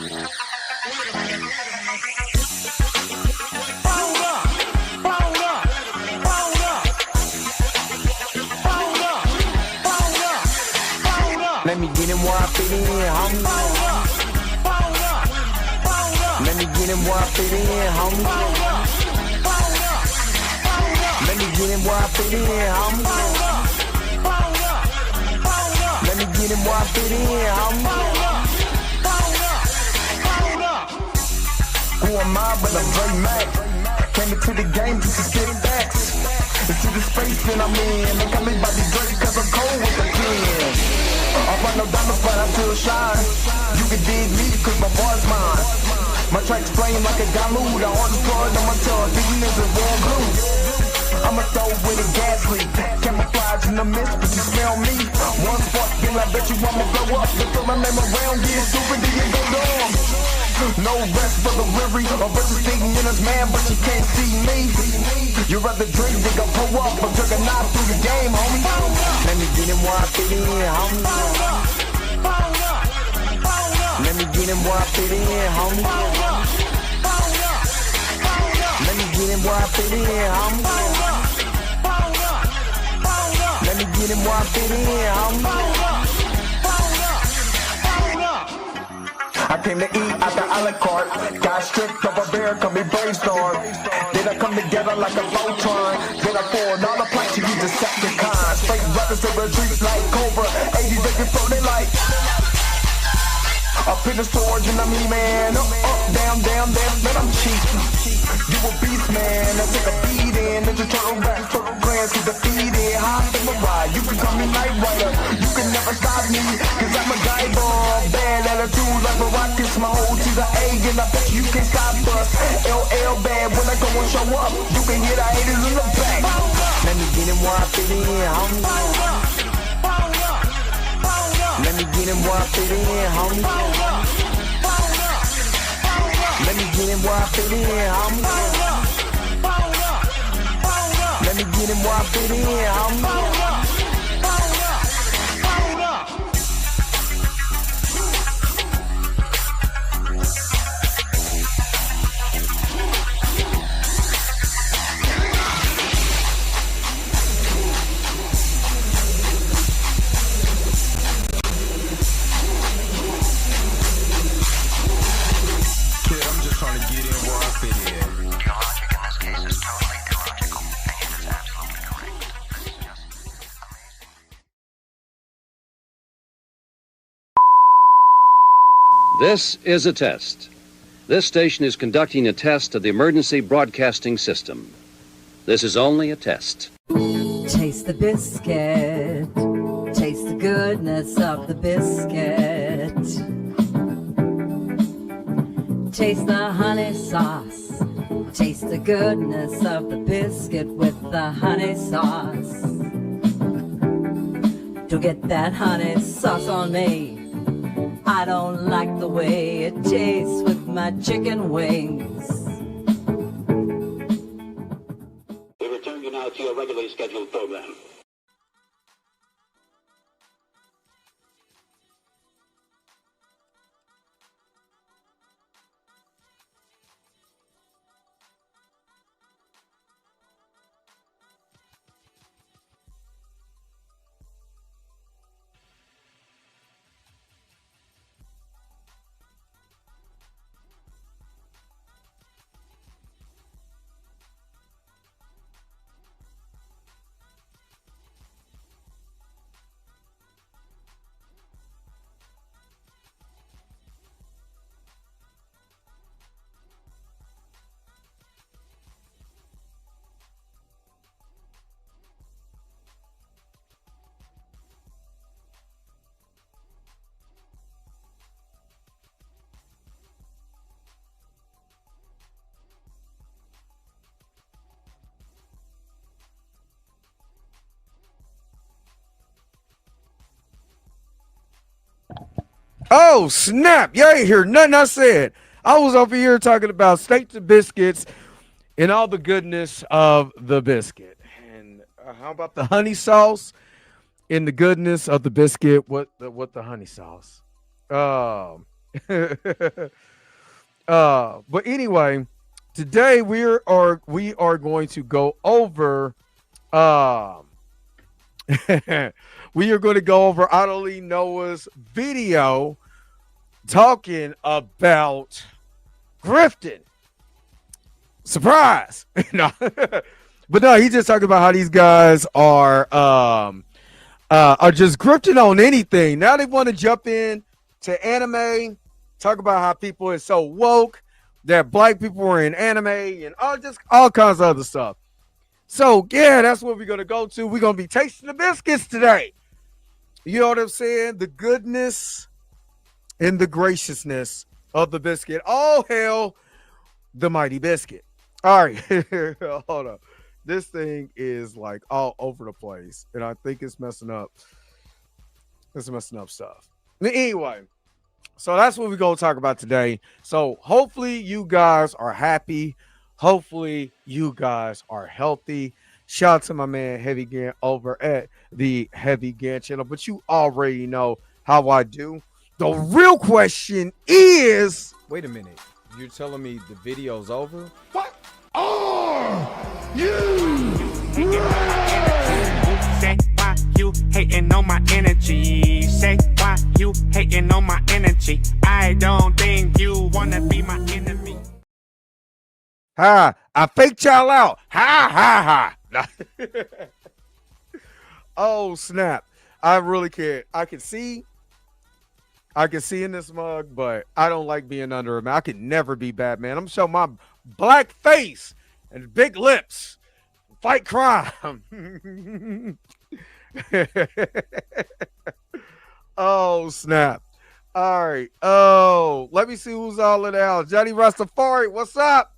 Let me get him where I fit in, homie. Let me get him where I fit in, homie. Let me get him where I fit in, homie. Let me get him where I fit in, homie. Who am I but I'm Dre Mac? Came into the game to spit facts. Into the space that I'm in. They call me Bobby Drake cause I'm cold with the pen. I run no diamonds but I still shine. You can dig me cause my bar's mine. My tracks flame like a Damu. The hardest part of my tongue, thinking is a warm glue. I'ma throw with a gas leak. Camouflage in the mist, but you smell me. One spark, then I bet you I'ma blow up. They throw my name around, get stupid, then you go dumb. No rest for the weary. A versus thinking in his man, but you can't see me. You rather drink, they gon' pull up, but took a knife through the game, homie. Let me get him where I fit in, homie. Let me get him where I fit in, homie. Let me get him where I fit in, homie. Let me get him where I fit in, homie. I came to eat at the a la carte. Got stripped of a bear, call me brainstorm. Then I come together like a Voltron. Then I pour all the planks, you use a second kind. Straight rappers to retreat like Cobra. 80 they can float, they like up in the storage and I'm man. Up, down, man, I'm cheap. You a beast, man. I take a beat in. Ninja turtle rap, turtle glands, get defeated. Hot in the ride, you can call me Night Rider. You can never stop me, cause I'm a guy bomb. Bad attitude like a rocket, my whole to the A, and I bet you can't stop us. LL bad, when I go and show up, you can hear the haters in the back. Let me get him where I fit in, homie. Let me get him where I fit in, homie. Let me get him where I fit in, homie. Let me get him where I fit in, homie. This is a test. This station is conducting a test of the emergency broadcasting system. This is only a test. Taste the biscuit. Taste the goodness of the biscuit. Taste the honey sauce. Taste the goodness of the biscuit with the honey sauce. To get that honey sauce on me, I don't like the way it tastes with my chicken wings. We return you now to your regularly scheduled program. Oh, snap. You ain't hear nothing I said. I was over here talking about steaks and biscuits and all the goodness of the biscuit. And how about the honey sauce and the goodness of the biscuit with the honey sauce? But anyway, today we are going to go over um we are going to go over Adelie Noah's video talking about grifting. Surprise. No. But no, he's just talking about how these guys are just grifting on anything. Now they want to jump in to anime, talk about how people are so woke that black people are in anime and all kinds of other stuff. So yeah, that's what we're gonna go to. We're gonna be tasting the biscuits today. You know what I'm saying? The goodness and the graciousness of the biscuit. All hail the mighty biscuit. All right, hold up. This thing is like all over the place, and I think it's messing up. It's messing up stuff. Anyway, so that's what we're gonna talk about today. So hopefully you guys are happy. Hopefully you guys are healthy. Shout out to my man Heavy Gan over at the Heavy Gan channel. But you already know how I do. The real question is, wait a minute. You're telling me the video's over? What are you? Say why you hating on my energy? Say why you hating on my energy? I don't think you wanna be my enemy. Ha! I faked y'all out. Ha ha ha. Oh snap! I really can't. I can see in this mug, but I don't like being under him. I can never be Batman. I'm showing my black face and big lips. Fight crime. Oh snap! All right. Oh, let me see who's all in the house. Johnny Rastafari, what's up?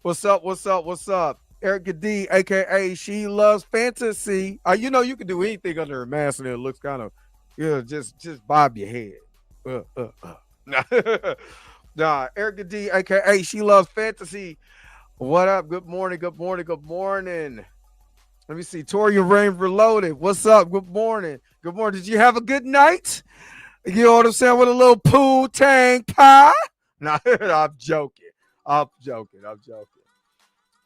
What's up? What's up? What's up? Erica D, aka She Loves Fantasy. You know you can do anything under a mask and it looks kind of, just bob your head. Nah, Erica D, aka She Loves Fantasy. What up? Good morning. Good morning. Good morning. Let me see. Toria Rain Reloaded. What's up? Good morning. Good morning. Did you have a good night? You know what I'm saying? With a little poo tang pie? No, I'm joking. I'm joking.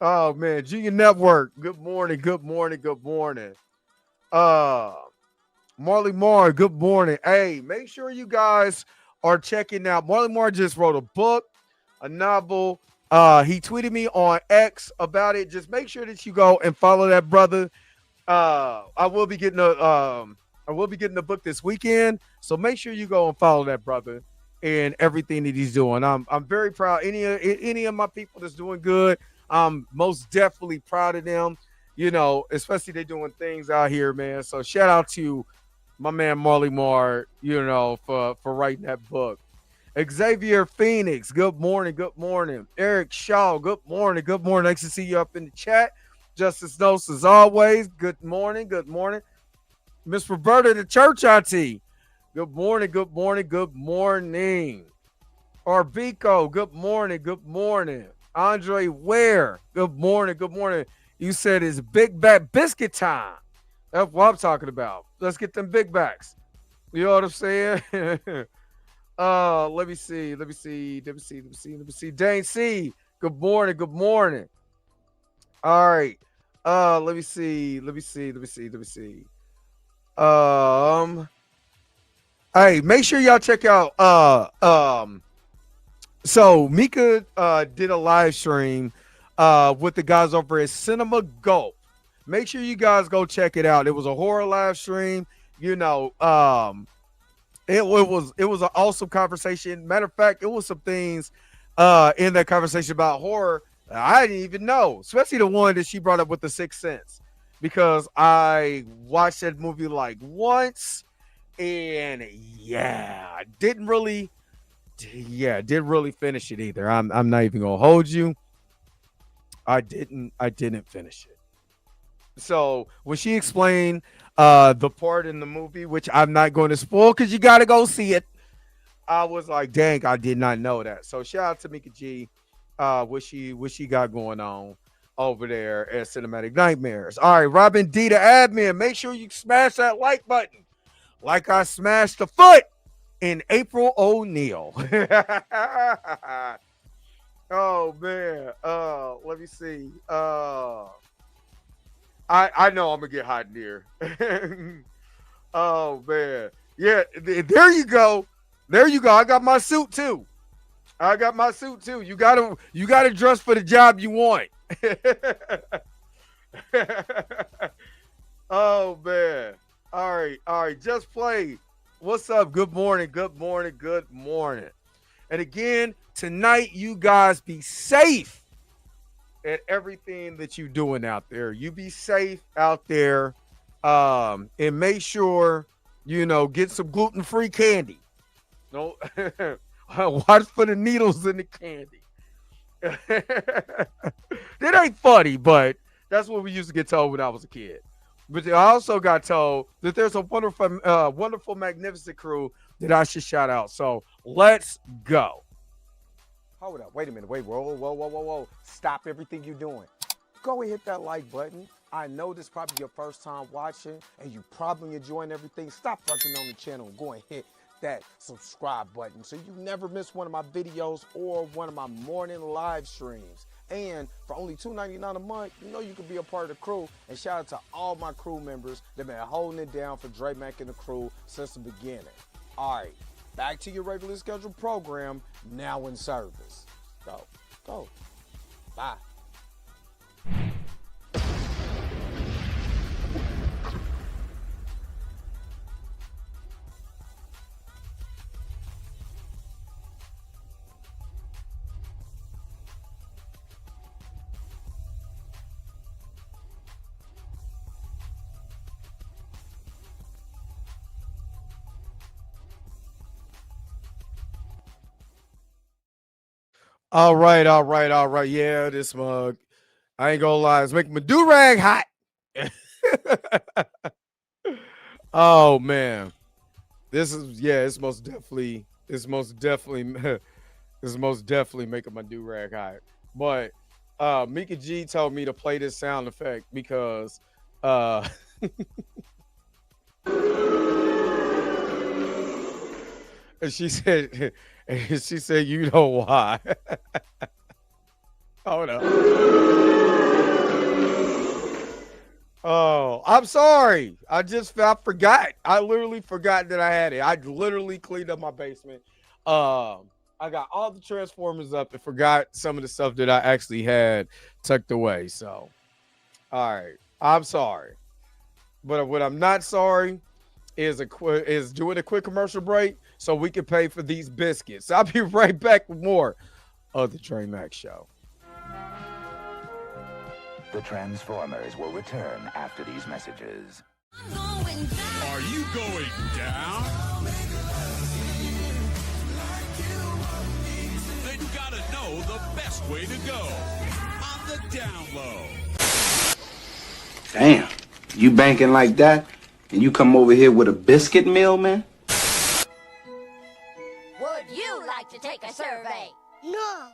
Oh man, Junior Network. Good morning. Good morning. Good morning. Marley Moore. Good morning. Hey, make sure you guys are checking out. Marley Moore just wrote a book, a novel. He tweeted me on X about it. Just make sure that you go and follow that brother. I will be getting the book this weekend. So make sure you go and follow that brother and everything that he's doing. I'm very proud. Any of my people that's doing good, I'm most definitely proud of them. You know, especially they doing things out here, man. So shout out to my man Marley Moore, for writing that book. Xavier Phoenix, good morning, good morning. Eric Shaw, good morning, good morning. Nice to see you up in the chat. Justice Notes, as always, good morning, good morning. Miss Roberta, the church IT, good morning, good morning, good morning. Arbico, good morning, good morning. Andre Ware, good morning, good morning. You said it's big back biscuit time. That's what I'm talking about. Let's get them big backs. You know what I'm saying? Let me see. Dane C. Good morning. Good morning. All right. Let me see. Hey, make sure y'all check out so Mika did a live stream with the guys over at Cinema Gulp. Make sure you guys go check it out. It was a horror live stream. It was an awesome conversation. Matter of fact, it was some things in that conversation about horror I didn't even know, especially the one that she brought up with The Sixth Sense, because I watched that movie like once, and didn't really finish it either. I'm not even gonna hold you. I didn't finish it. So when she explained the part in the movie, which I'm not going to spoil because you got to go see it, I was like, dang, I did not know that. So shout out to Mika G, what she got going on over there at Cinematic Nightmares. All right, Robin D, the admin, make sure you smash that like button like I smashed the foot and April O'Neil. Oh man. Let me see. I know I'm gonna get hot in here. Oh man. Yeah, there you go. There you go. I got my suit too. You gotta dress for the job you want. Oh man. All right. Just play. What's up? Good morning. And again, tonight, you guys be safe at everything that you're doing out there. You be safe out there. And make sure, get some gluten-free candy. No, watch for the needles in the candy. It ain't funny, but that's what we used to get told when I was a kid. But I also got told that there's a wonderful, magnificent crew that I should shout out. So let's go. Hold up. Wait a minute. Wait. Whoa. Stop everything you're doing. Go and hit that like button. I know this is probably your first time watching and you probably enjoying everything. Stop fucking on the channel and go and hit that subscribe button so you never miss one of my videos or one of my morning live streams. And for only $2.99 a month, you can be a part of the crew. And shout out to all my crew members that been holding it down for Dre Mac and the crew since the beginning. All right, back to your regularly scheduled program, now in service. Go. Bye. All right. Yeah, this mug. I ain't gonna lie, it's making my do-rag hot. Oh man. It's most definitely making my do-rag hot. But Mika G told me to play this sound effect because and she said, you know why. Hold up. Oh, I'm sorry. I forgot. I literally forgot that I had it. I literally cleaned up my basement. I got all the Transformers up and forgot some of the stuff that I actually had tucked away. So, all right. I'm sorry. But what I'm not sorry is doing a quick commercial break so we can pay for these biscuits. I'll be right back with more of the Dre Mac Show. The Transformers will return after these messages. Are you going down? Then you gotta know the best way to go. On the down low. Damn, you banking like that? And you come over here with a biscuit meal, man? Would you like to take a survey? No.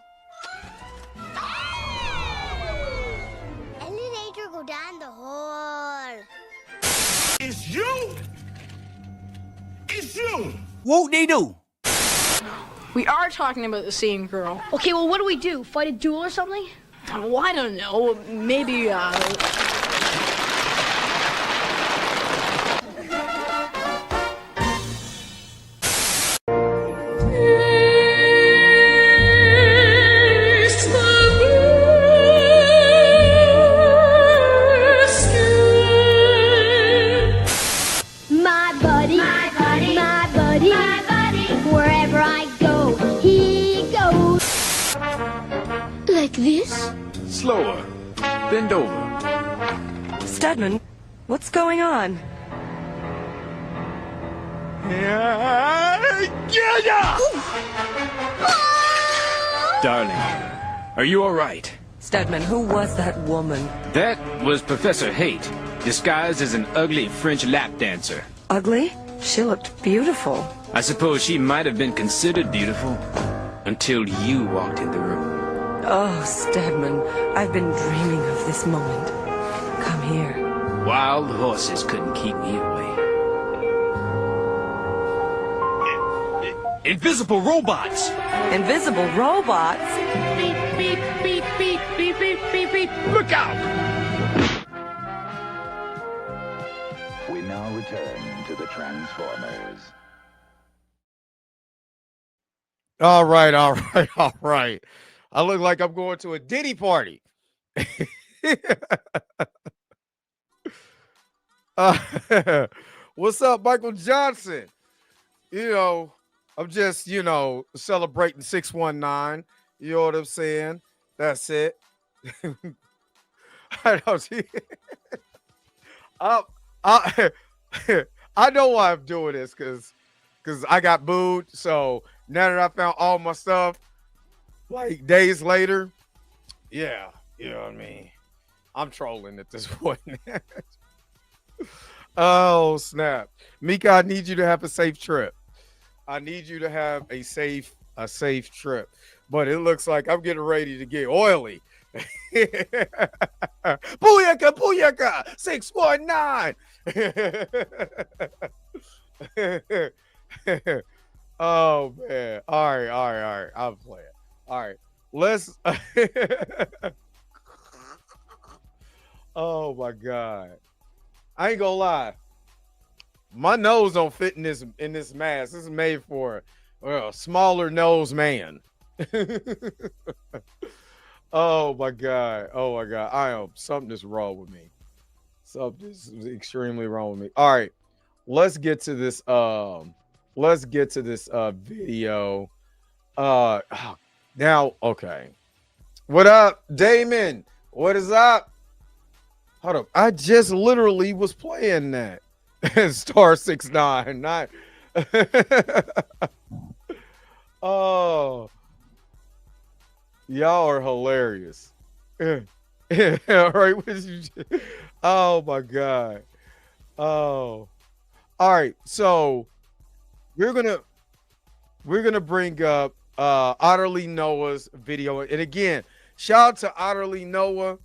Elevator go down the hall. It's you! It's you! Whoop-de-doo. We are talking about the same girl. Okay, well, what do we do? Fight a duel or something? Well, I don't know. Maybe, This? Slower. Bend over. Studman, what's going on? Darling, are you all right? Studman, who was that woman? That was Professor Haight, disguised as an ugly French lap dancer. Ugly? She looked beautiful. I suppose she might have been considered beautiful until you walked in the room. Oh, Stedman, I've been dreaming of this moment. Come here. Wild horses couldn't keep me away. Invisible robots! Invisible robots? Beep, beep, beep, beep, beep, beep, beep, beep. Look out! We now return to the Transformers. All right, all right, all right. I look like I'm going to a Diddy party. What's up, Michael Johnson? You know, I'm just, celebrating 619. You know what I'm saying? That's it. I don't see. I, I know why I'm doing this because I got booed. So now that I found all my stuff, like days later, yeah, you know what I mean. I'm trolling at this point. Oh snap, Mika! I need you to have a safe trip. I need you to have a safe trip. But it looks like I'm getting ready to get oily. Booyaka, booyaka, 619. Oh man. All right. I'm playing. All right. Let's Oh my god. I ain't gonna lie. My nose don't fit in this mask. This is made for a smaller nose man. Oh my god. Something is wrong with me. Something is extremely wrong with me. All right. Let's get to this video. Now, okay. What up, Damon? What is up? Hold up. I just literally was playing that. Star 699. Oh. Y'all are hilarious. All right. Oh my god. Oh. All right. So we're gonna bring up Otterly Noah's video. And again, shout out to Otterly Noah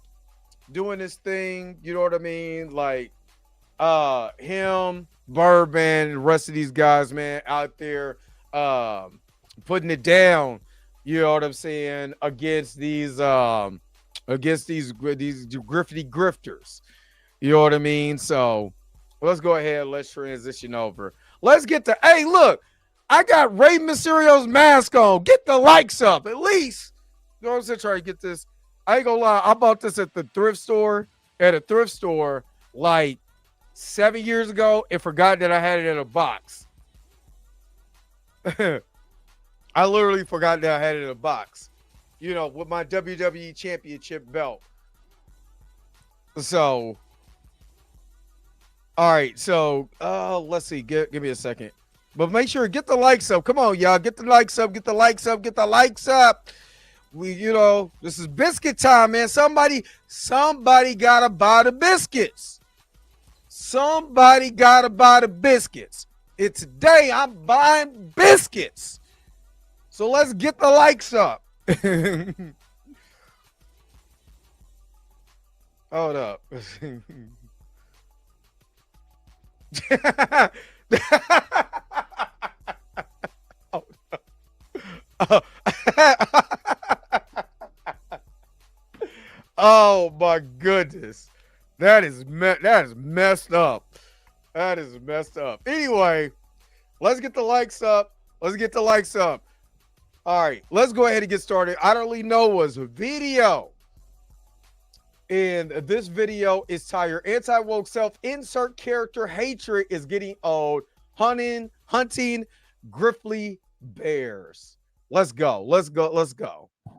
doing this thing. You know what I mean? Like him, Birdman, the rest of these guys, man, out there putting it down. You know what I'm saying? Against these graffiti grifters. You know what I mean? So let's go ahead. Let's transition over. Let's get to, hey, look, I got Rey Mysterio's mask on. Get the likes up at least. You know what I'm saying? Try to get this. I ain't gonna lie. I bought this at a thrift store like 7 years ago and forgot that I had it in a box. I literally forgot that I had it in a box, with my WWE Championship belt. So, all right. So, let's see. Give me a second. But make sure, get the likes up. Come on, y'all. Get the likes up. Get the likes up. Get the likes up. This is biscuit time, man. Somebody got to buy the biscuits. Somebody got to buy the biscuits. And today I'm buying biscuits. So let's get the likes up. Hold up. Oh my goodness. That is messed up. That is messed up. Anyway, let's get the likes up. All right, let's go ahead and get started. Otterly Noah's video. And this video is titled Anti-Woke Self-Insert Character Hatred is Getting Old. Hunting Griffly Bears. Let's go.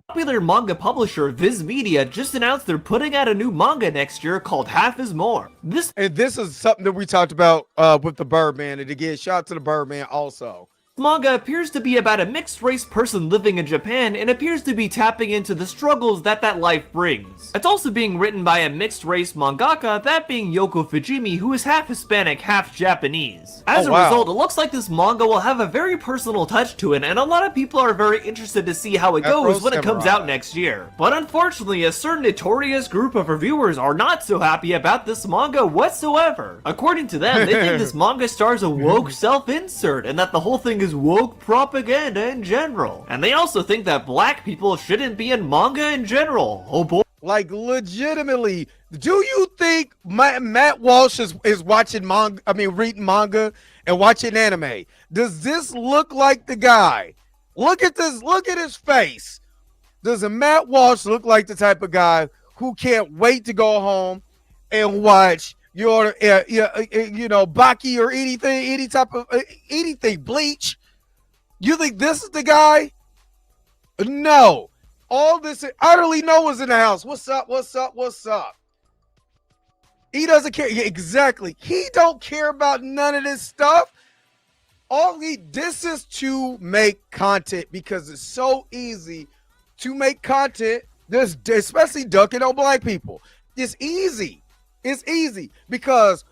Popular manga publisher Viz Media just announced they're putting out a new manga next year called Half Is More. This is something that we talked about with the Birdman. And again, shout out to the Birdman also. Manga appears to be about a mixed-race person living in Japan and appears to be tapping into the struggles that life brings. It's also being written by a mixed-race mangaka, that being Yoko Fujimi, who is half Hispanic, half Japanese. As a result, it looks like this manga will have a very personal touch to it, and a lot of people are very interested to see how it goes when it comes out next year. But unfortunately, a certain notorious group of reviewers are not so happy about this manga whatsoever. According to them, they think this manga stars a woke self-insert, and that the whole thing is woke propaganda in general. And they also think that black people shouldn't be in manga in general. Oh boy. Like, legitimately, do you think Matt Walsh is watching manga, reading manga and watching anime? Does this look like the guy? Look at this, look at his face. Does a Matt Walsh look like the type of guy who can't wait to go home and watch Baki or anything, Bleach? You think this is the guy? No. All this, utterly Noah's in the house. What's up? He doesn't care. Yeah, exactly. He don't care about none of this stuff. This is to make content because it's so easy to make content. This, especially dunking on black people. It's easy. It's easy because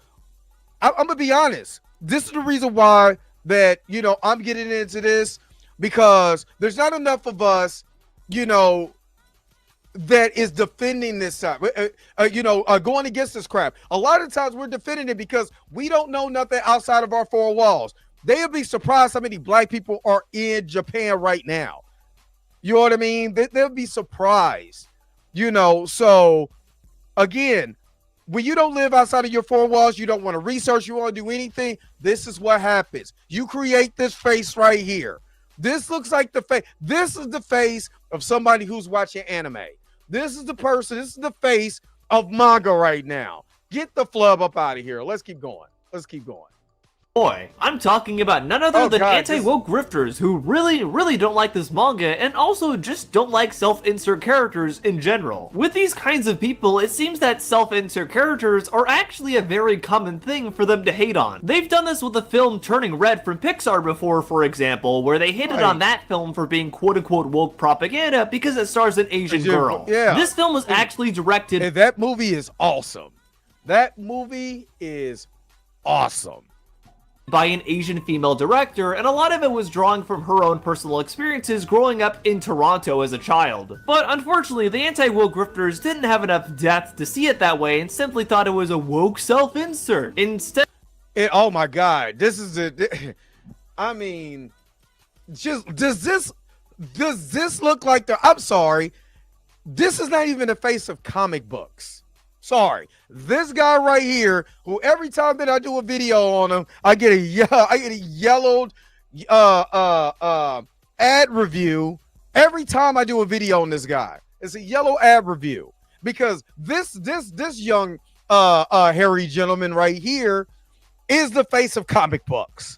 I'm gonna be honest. This is the reason why that I'm getting into this, because there's not enough of us, that is defending this side, going against this crap. A lot of times we're defending it because we don't know nothing outside of our four walls. They'll be surprised how many black people are in Japan right now. You know what I mean? They'll be surprised, So again, when you don't live outside of your four walls, you don't want to research, you want to do anything. This is what happens. You create this face right here. This looks like the face. This is the face of somebody who's watching anime. This is the person. This is the face of manga right now. Get the flub up out of here. Let's keep going. Boy, I'm talking about none other than anti-woke grifters who really don't like this manga and also just don't like self-insert characters in general. With these kinds of people, it seems that self-insert characters are actually a very common thing for them to hate on. They've done this with the film Turning Red from Pixar before, for example, where they hated on that film for being quote-unquote woke propaganda because it stars an Asian girl. Yeah. This film was actually directed... And that movie is awesome. By an Asian female director, and a lot of it was drawing from her own personal experiences growing up in Toronto as a child. But unfortunately, the anti-woke grifters didn't have enough depth to see it that way and simply thought it was a woke self-insert. Instead... Oh my God, this is does this look like I'm sorry, this is not even the face of comic books. Sorry, this guy right here, who every time that I do a video on him, I get a yellowed ad review. Every time I do a video on this guy, it's a yellow ad review because this young hairy gentleman right here is the face of comic books.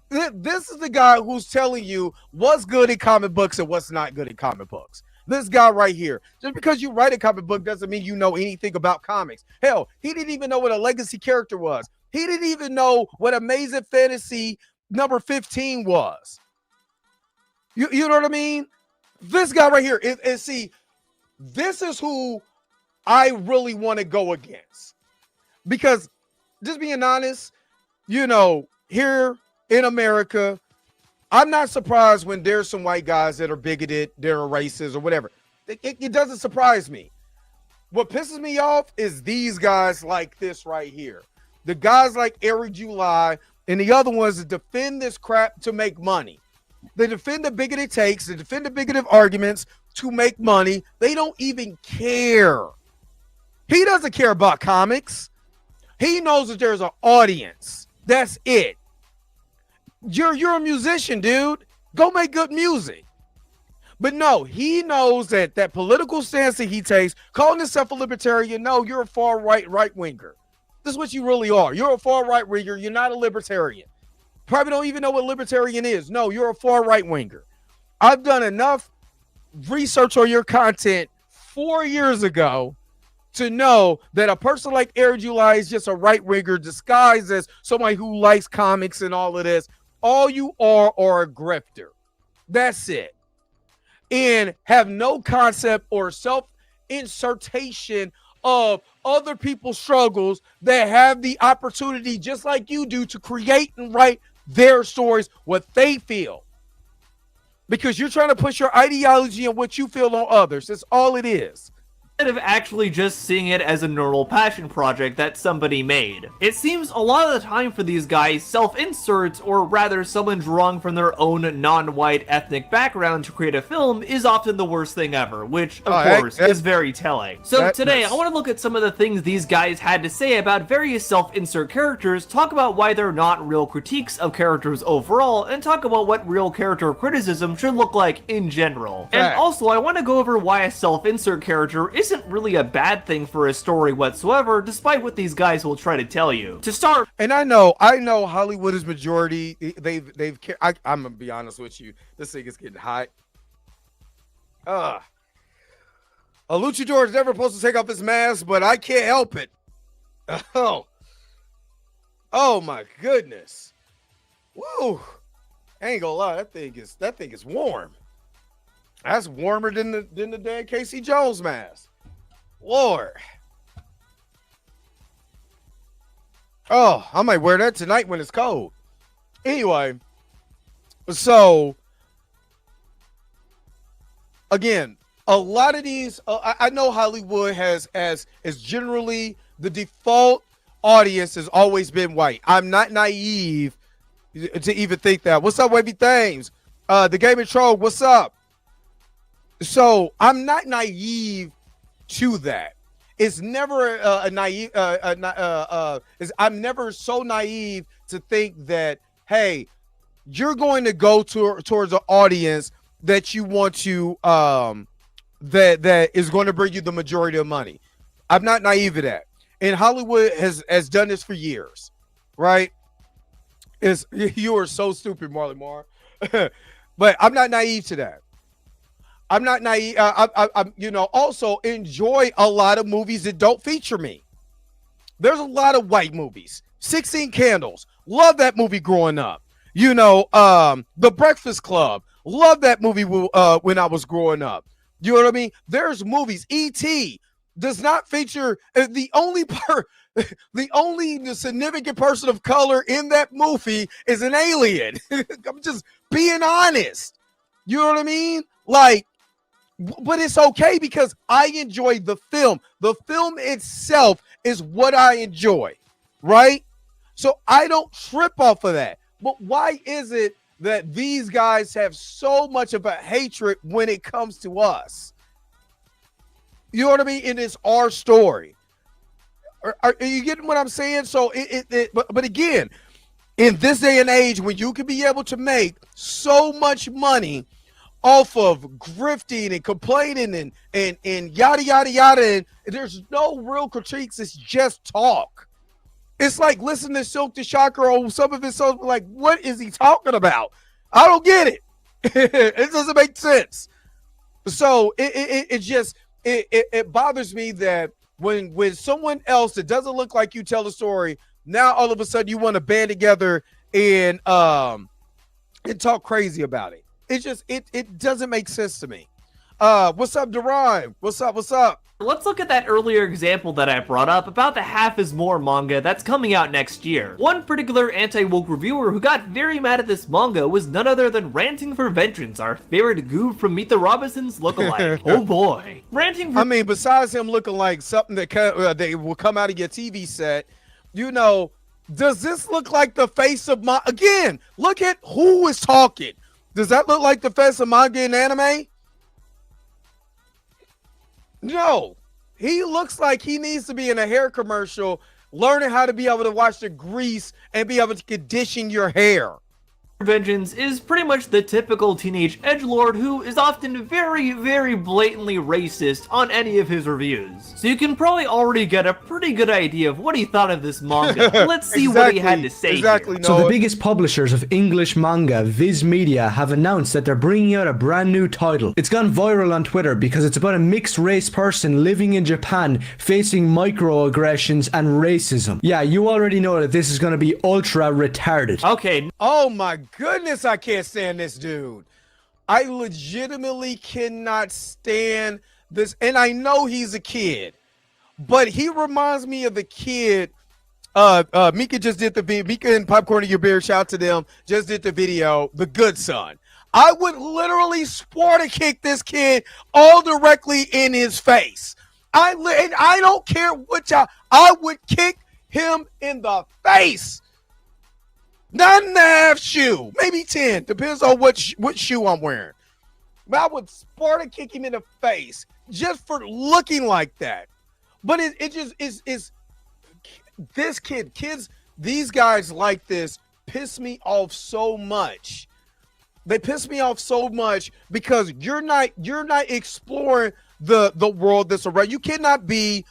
This is the guy who's telling you what's good in comic books and what's not good in comic books. This guy right here. Just because you write a comic book doesn't mean you know anything about comics. Hell, he didn't even know what a legacy character was. He didn't even know what Amazing Fantasy number 15 was. You know what I mean? This guy right here. And see, this is who I really want to go against. Because, just being honest, here in America, I'm not surprised when there's some white guys that are bigoted, they're racist or whatever. It doesn't surprise me. What pisses me off is these guys like this right here. The guys like Eric July and the other ones that defend this crap to make money. They defend the bigoted takes, they defend the bigoted arguments to make money. They don't even care. He doesn't care about comics. He knows that there's an audience. That's it. You're a musician, dude. Go make good music. But no, he knows that political stance that he takes, calling himself a libertarian, no, you're a far right-winger. This is what you really are. You're a far right-winger. You're not a libertarian. Probably don't even know what libertarian is. No, you're a far right-winger. I've done enough research on your content 4 years ago to know that a person like Eric July is just a right-winger disguised as somebody who likes comics and all of this. All you are a grifter. That's it. And have no concept or self-insertion of other people's struggles that have the opportunity, just like you do, to create and write their stories, what they feel. Because you're trying to push your ideology and what you feel on others. That's all it is. instead of actually just seeing it as a normal passion project that somebody made. It seems a lot of the time for these guys, self-inserts, or rather someone drawing from their own non-white ethnic background to create a film, is often the worst thing ever, which, of course, is very telling. So today, I want to look at some of the things these guys had to say about various self-insert characters, talk about why they're not real critiques of characters overall, and talk about what real character criticism should look like in general. And also, I want to go over why a self-insert character isn't really a bad thing for a story whatsoever, despite what these guys will try to tell you. To start, and I know Hollywood is majority. I'm gonna be honest with you. This thing is getting hot. A luchador is never supposed to take off his mask, but I can't help it. Oh my goodness. Woo. I ain't gonna lie, that thing is warm. That's warmer than the damn Casey Jones mask. Lord. Oh, I might wear that tonight when it's cold. Anyway, so again, a lot of these, I know Hollywood is generally the default audience has always been white. I'm not naive to even think that. What's up, Wavy Thames? The Gaming Troll, what's up? So I'm not naive to that. It's never I'm never so naive to think that, hey, you're going to go towards an audience that you want to that is going to bring you the majority of money. I'm not naive to that. And Hollywood has done this for years, right? You are so stupid, Marley Marr. But I'm not naive to that. I'm not naive. I'm also enjoy a lot of movies that don't feature me. There's a lot of white movies. 16 Candles. Love that movie growing up. The Breakfast Club. Love that movie when I was growing up. You know what I mean? There's movies. E.T. does not feature the only significant person of color in that movie is an alien. I'm just being honest. You know what I mean? But it's okay because I enjoy the film. The film itself is what I enjoy, right? So I don't trip off of that. But why is it that these guys have so much of a hatred when it comes to us? You know what I mean? And it's our story. Are you getting what I'm saying? So but again, in this day and age, when you can be able to make so much money off of grifting and complaining and yada yada yada, and there's no real critiques, it's just talk. It's like listening to Silk the Shocker or some of his songs, like, what is he talking about? I don't get it. It doesn't make sense. So it bothers me that when someone else that doesn't look like you tell a story, now all of a sudden you want to band together and talk crazy about it. It doesn't make sense to me. What's up, Duran? What's up? Let's look at that earlier example that I brought up about the Half is More manga that's coming out next year. One particular anti-woke reviewer who got very mad at this manga was none other than Ranting for Vengeance, our favorite goof from Meet the Robinsons lookalike. Oh boy. Besides him looking like something that will come out of your TV set, does this look like the face of again, look at who is talking. Does that look like the face of manga and anime? No, he looks like he needs to be in a hair commercial, learning how to be able to wash the grease and be able to condition your hair. Vengeance is pretty much the typical teenage edgelord who is often very, very blatantly racist on any of his reviews. So you can probably already get a pretty good idea of what he thought of this manga. Let's see what he had to say here. So the biggest publishers of English manga, Viz Media, have announced that they're bringing out a brand new title. It's gone viral on Twitter because it's about a mixed race person living in Japan facing microaggressions and racism. Yeah, you already know that this is going to be ultra retarded. Okay. Oh my goodness, I can't stand this dude. I legitimately cannot stand this. And I know he's a kid, but he reminds me of the kid. Mika just did the video. Mika and Popcorn in Your Beer, shout out to them, just did the video, The Good Son. I would literally Sparta kick this kid all directly in his face. And I don't care what y'all. I would kick him in the face. 9.5 shoe, maybe 10, depends on what shoe I'm wearing. But I would Sparta kick him in the face just for looking like that. But it just is this kids, these guys like this piss me off so much. They piss me off so much because you're not exploring the world that's around. You cannot be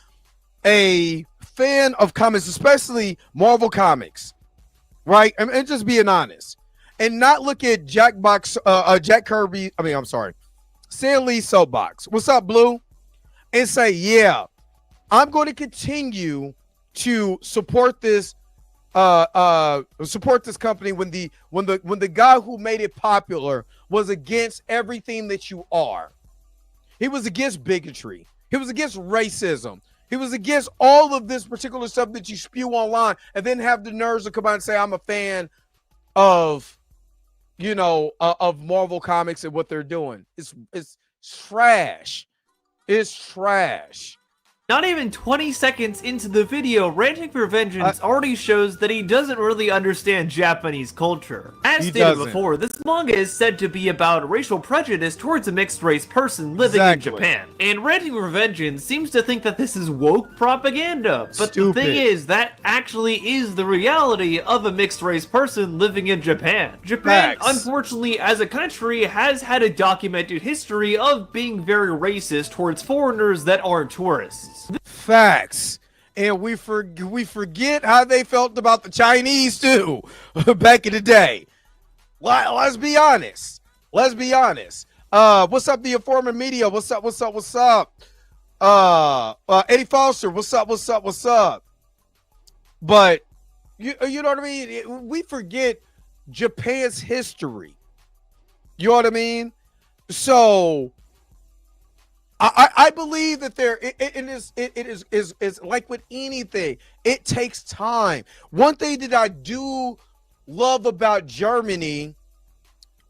a fan of comics, especially Marvel comics, right? And just being honest, and not look at Jack Kirby. Stan Lee's soapbox. What's up, Blue? And say, yeah, I'm going to continue to support this company when the guy who made it popular was against everything that you are. He was against bigotry. He was against racism. He was against all of this particular stuff that you spew online, and then have the nerves to come out and say, I'm a fan of, of Marvel Comics and what they're doing. It's trash. It's trash. Not even 20 seconds into the video, Ranting for Vengeance already shows that he doesn't really understand Japanese culture. As stated before, this manga is said to be about racial prejudice towards a mixed-race person living in Japan. And Ranting for Vengeance seems to think that this is woke propaganda. But the thing is, that actually is the reality of a mixed-race person living in Japan. Japan, unfortunately, as a country, has had a documented history of being very racist towards foreigners that aren't tourists. Facts. And we forget how they felt about the Chinese too back in the day. Let's be honest. What's up, the Informant Media? What's up? Eddie Foster, what's up? But you know what I mean? We forget Japan's history. You know what I mean? So I believe that it is like with anything, it takes time. One thing that I do love about Germany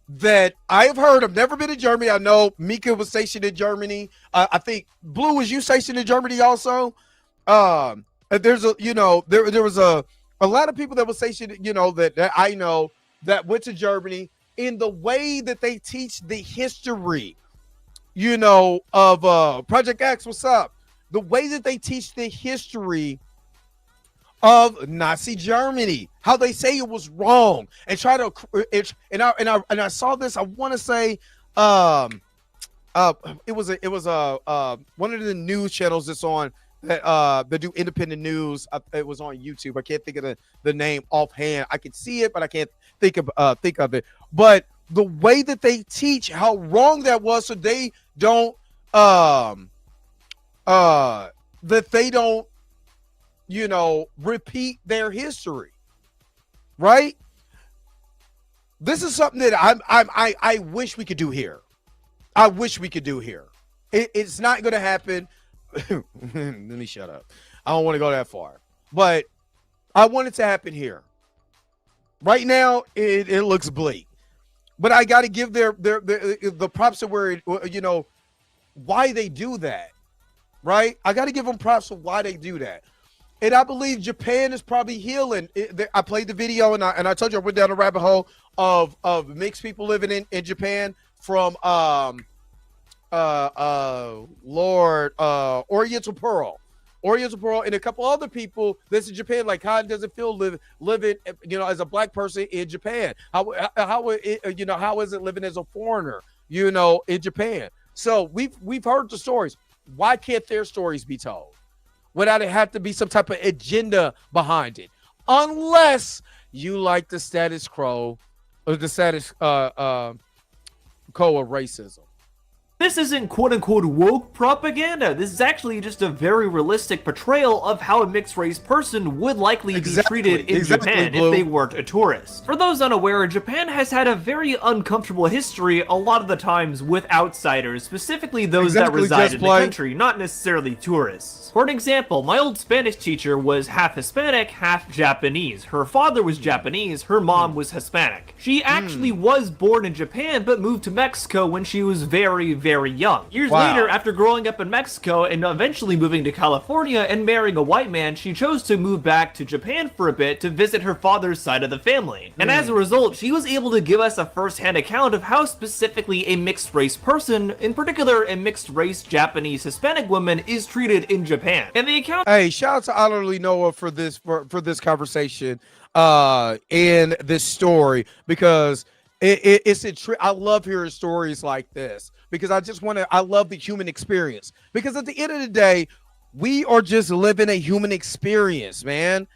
that I've heard, I've never been to Germany. I know Mika was stationed in Germany. I think Blue, was you stationed in Germany also? There's there was a lot of people that were stationed, that I know that went to Germany. In the way that they teach the history, of Project X, what's up? The way that they teach the history of Nazi Germany, how they say it was wrong, and try to and I saw this. I want to say, it was one of the news channels that's on that do independent news. It was on YouTube. I can't think of the name offhand. I can see it, but I can't think of it. But the way that they teach how wrong that was, so they don't repeat their history, right? This is something that I wish we could do here. I wish we could do here. It's not going to happen. Let me shut up. I don't want to go that far, but I want it to happen here. Right now, it looks bleak. But I got to give the props to where why they do that, right? I got to give them props for why they do that, and I believe Japan is probably healing. I played the video and I told you I went down a rabbit hole of mixed people living in Japan from Oriental Pearl, and a couple other people that's in Japan. Like, how does it feel living, as a black person in Japan? How is it living as a foreigner, in Japan? So we've heard the stories. Why can't their stories be told without it have to be some type of agenda behind it? Unless you like the status quo, or the status quo of racism. This isn't quote-unquote woke propaganda. This is actually just a very realistic portrayal of how a mixed-race person would likely be treated in Japan if they weren't a tourist. For those unaware, Japan has had a very uncomfortable history a lot of the times with outsiders, specifically those that reside in the country, not necessarily tourists. For an example, my old Spanish teacher was half Hispanic, half Japanese. Her father was Japanese, her mom was Hispanic. She actually was born in Japan, but moved to Mexico when she was very very young. Years Wow. later, after growing up in Mexico and eventually moving to California and marrying a white man, she chose to move back to Japan for a bit to visit her father's side of the family. And as a result, she was able to give us a first-hand account of how specifically a mixed-race person, in particular a mixed-race Japanese Hispanic woman, is treated in Japan. And the account— Hey, shout out to Honorly Noah for this this conversation and this story, because I love hearing stories like this, because I love the human experience, because at the end of the day, we are just living a human experience, man.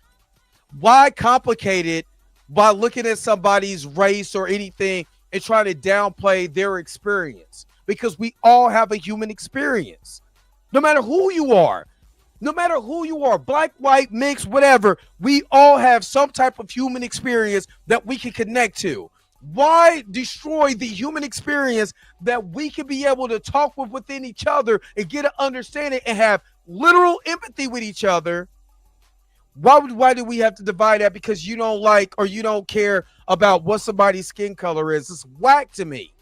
Why complicate it by looking at somebody's race or anything and trying to downplay their experience? Because we all have a human experience, no matter who you are. No matter who you are, black, white, mixed, whatever, we all have some type of human experience that we can connect to. Why destroy the human experience that we can be able to talk within each other and get an understanding and have literal empathy with each other? Why do we have to divide that because you don't like or you don't care about what somebody's skin color is? It's whack to me.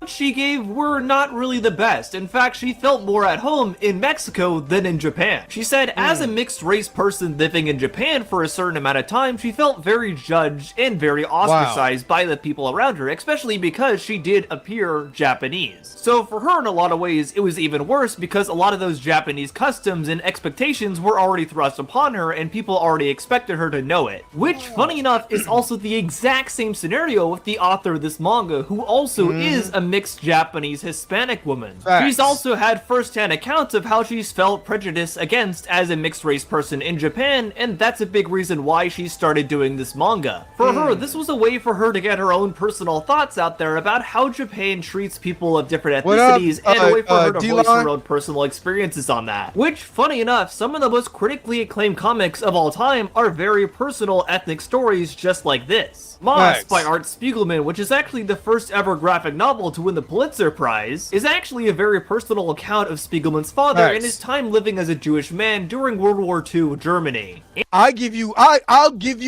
She gave were not really the best. In fact, she felt more at home in Mexico than in Japan. She said, as a mixed race person living in Japan for a certain amount of time, she felt very judged and very ostracized by the people around her, especially because she did appear Japanese. So for her, in a lot of ways, it was even worse because a lot of those Japanese customs and expectations were already thrust upon her and people already expected her to know it. Which, funny enough, is also the exact same scenario with the author of this manga, who also is a mixed Japanese Hispanic woman. Facts. She's also had first-hand accounts of how she's felt prejudice against as a mixed race person in Japan, and that's a big reason why she started doing this manga. For her, this was a way for her to get her own personal thoughts out there about how Japan treats people of different ethnicities, and a way for her to voice her own personal experiences on that. Which, funny enough, some of the most critically acclaimed comics of all time are very personal ethnic stories just like this. Moss by Art Spiegelman, which is actually the first ever graphic novel to win the Pulitzer Prize, is actually a very personal account of Spiegelman's father and his time living as a Jewish man during World War II Germany. I'll give you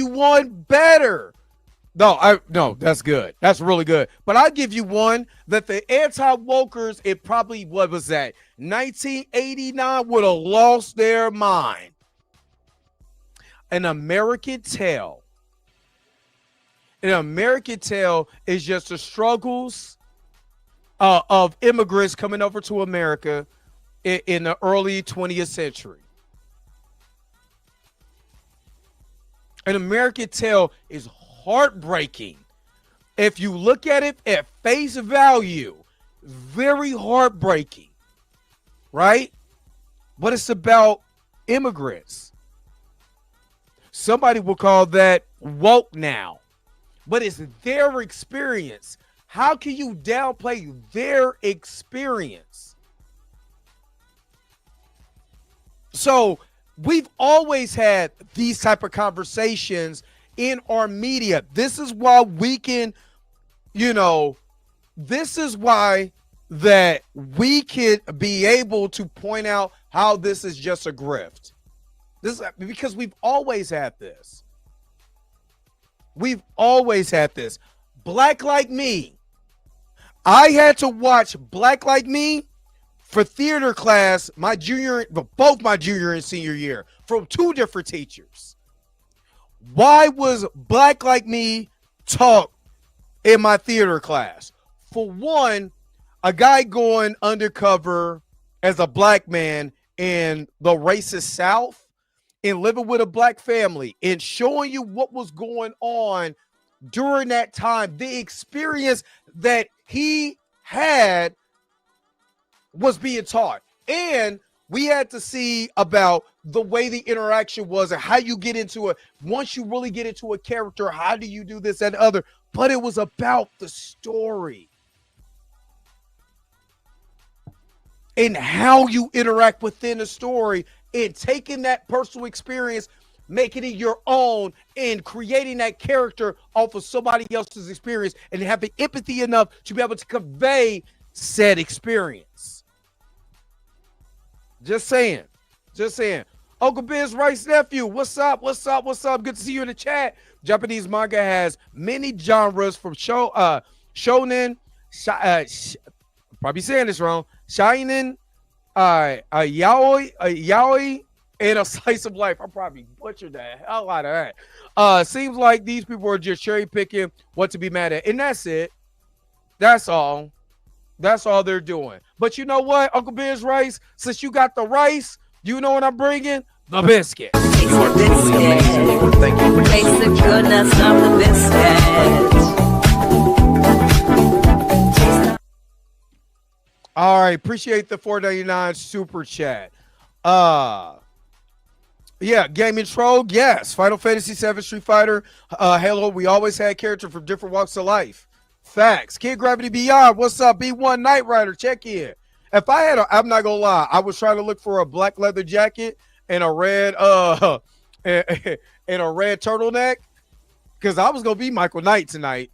one better. No, that's good. That's really good. But I'll give you one that the anti-wokers, it probably, what was that, 1989, would have lost their mind. An American Tale. An American Tale is just the struggles of immigrants coming over to America in the early 20th century. An American Tale is heartbreaking. If you look at it at face value, very heartbreaking, right? But it's about immigrants. Somebody will call that woke now, but it's their experience. How can you downplay their experience? So we've always had these type of conversations in our media. This is why we can, this is why that we can be able to point out how this is just a grift. This is because we've always had this. We've always had this. Black Like Me. I had to watch Black Like Me for theater class both my junior and senior year from two different teachers. Why was Black Like Me taught in my theater class? For one, a guy going undercover as a black man in the racist South and living with a black family and showing you what was going on during that time. The experience that he had was being taught. And we had to see about the way the interaction was and how you get into it. Once you really get into a character, how do you do this and other? But it was about the story and how you interact within the story and taking that personal experience, making it your own, and creating that character off of somebody else's experience and having empathy enough to be able to convey said experience. Just saying. Uncle Biz Rice nephew, what's up? Good to see you in the chat. Japanese manga has many genres from shonen, probably saying this wrong. Shining, a yaoi, and a slice of life. I probably butchered the hell out of that. Seems like these people are just cherry picking what to be mad at, and that's it. That's all. That's all they're doing. But you know what, Uncle Biz Rice? Since you got the rice, you know what I'm bringing? The biscuit. Taste the biscuit. Thank you. Taste the goodness of the biscuit. All right, appreciate the $4.99 super chat. Yeah, Gaming Troll, yes. Final Fantasy VII, Street Fighter, Halo. We always had characters from different walks of life. Facts. Kid Gravity Beyond, what's up? B1 Knight Rider, check in. If I had, I'm not gonna lie, I was trying to look for a black leather jacket and a red, and a red turtleneck, because I was gonna be Michael Knight tonight.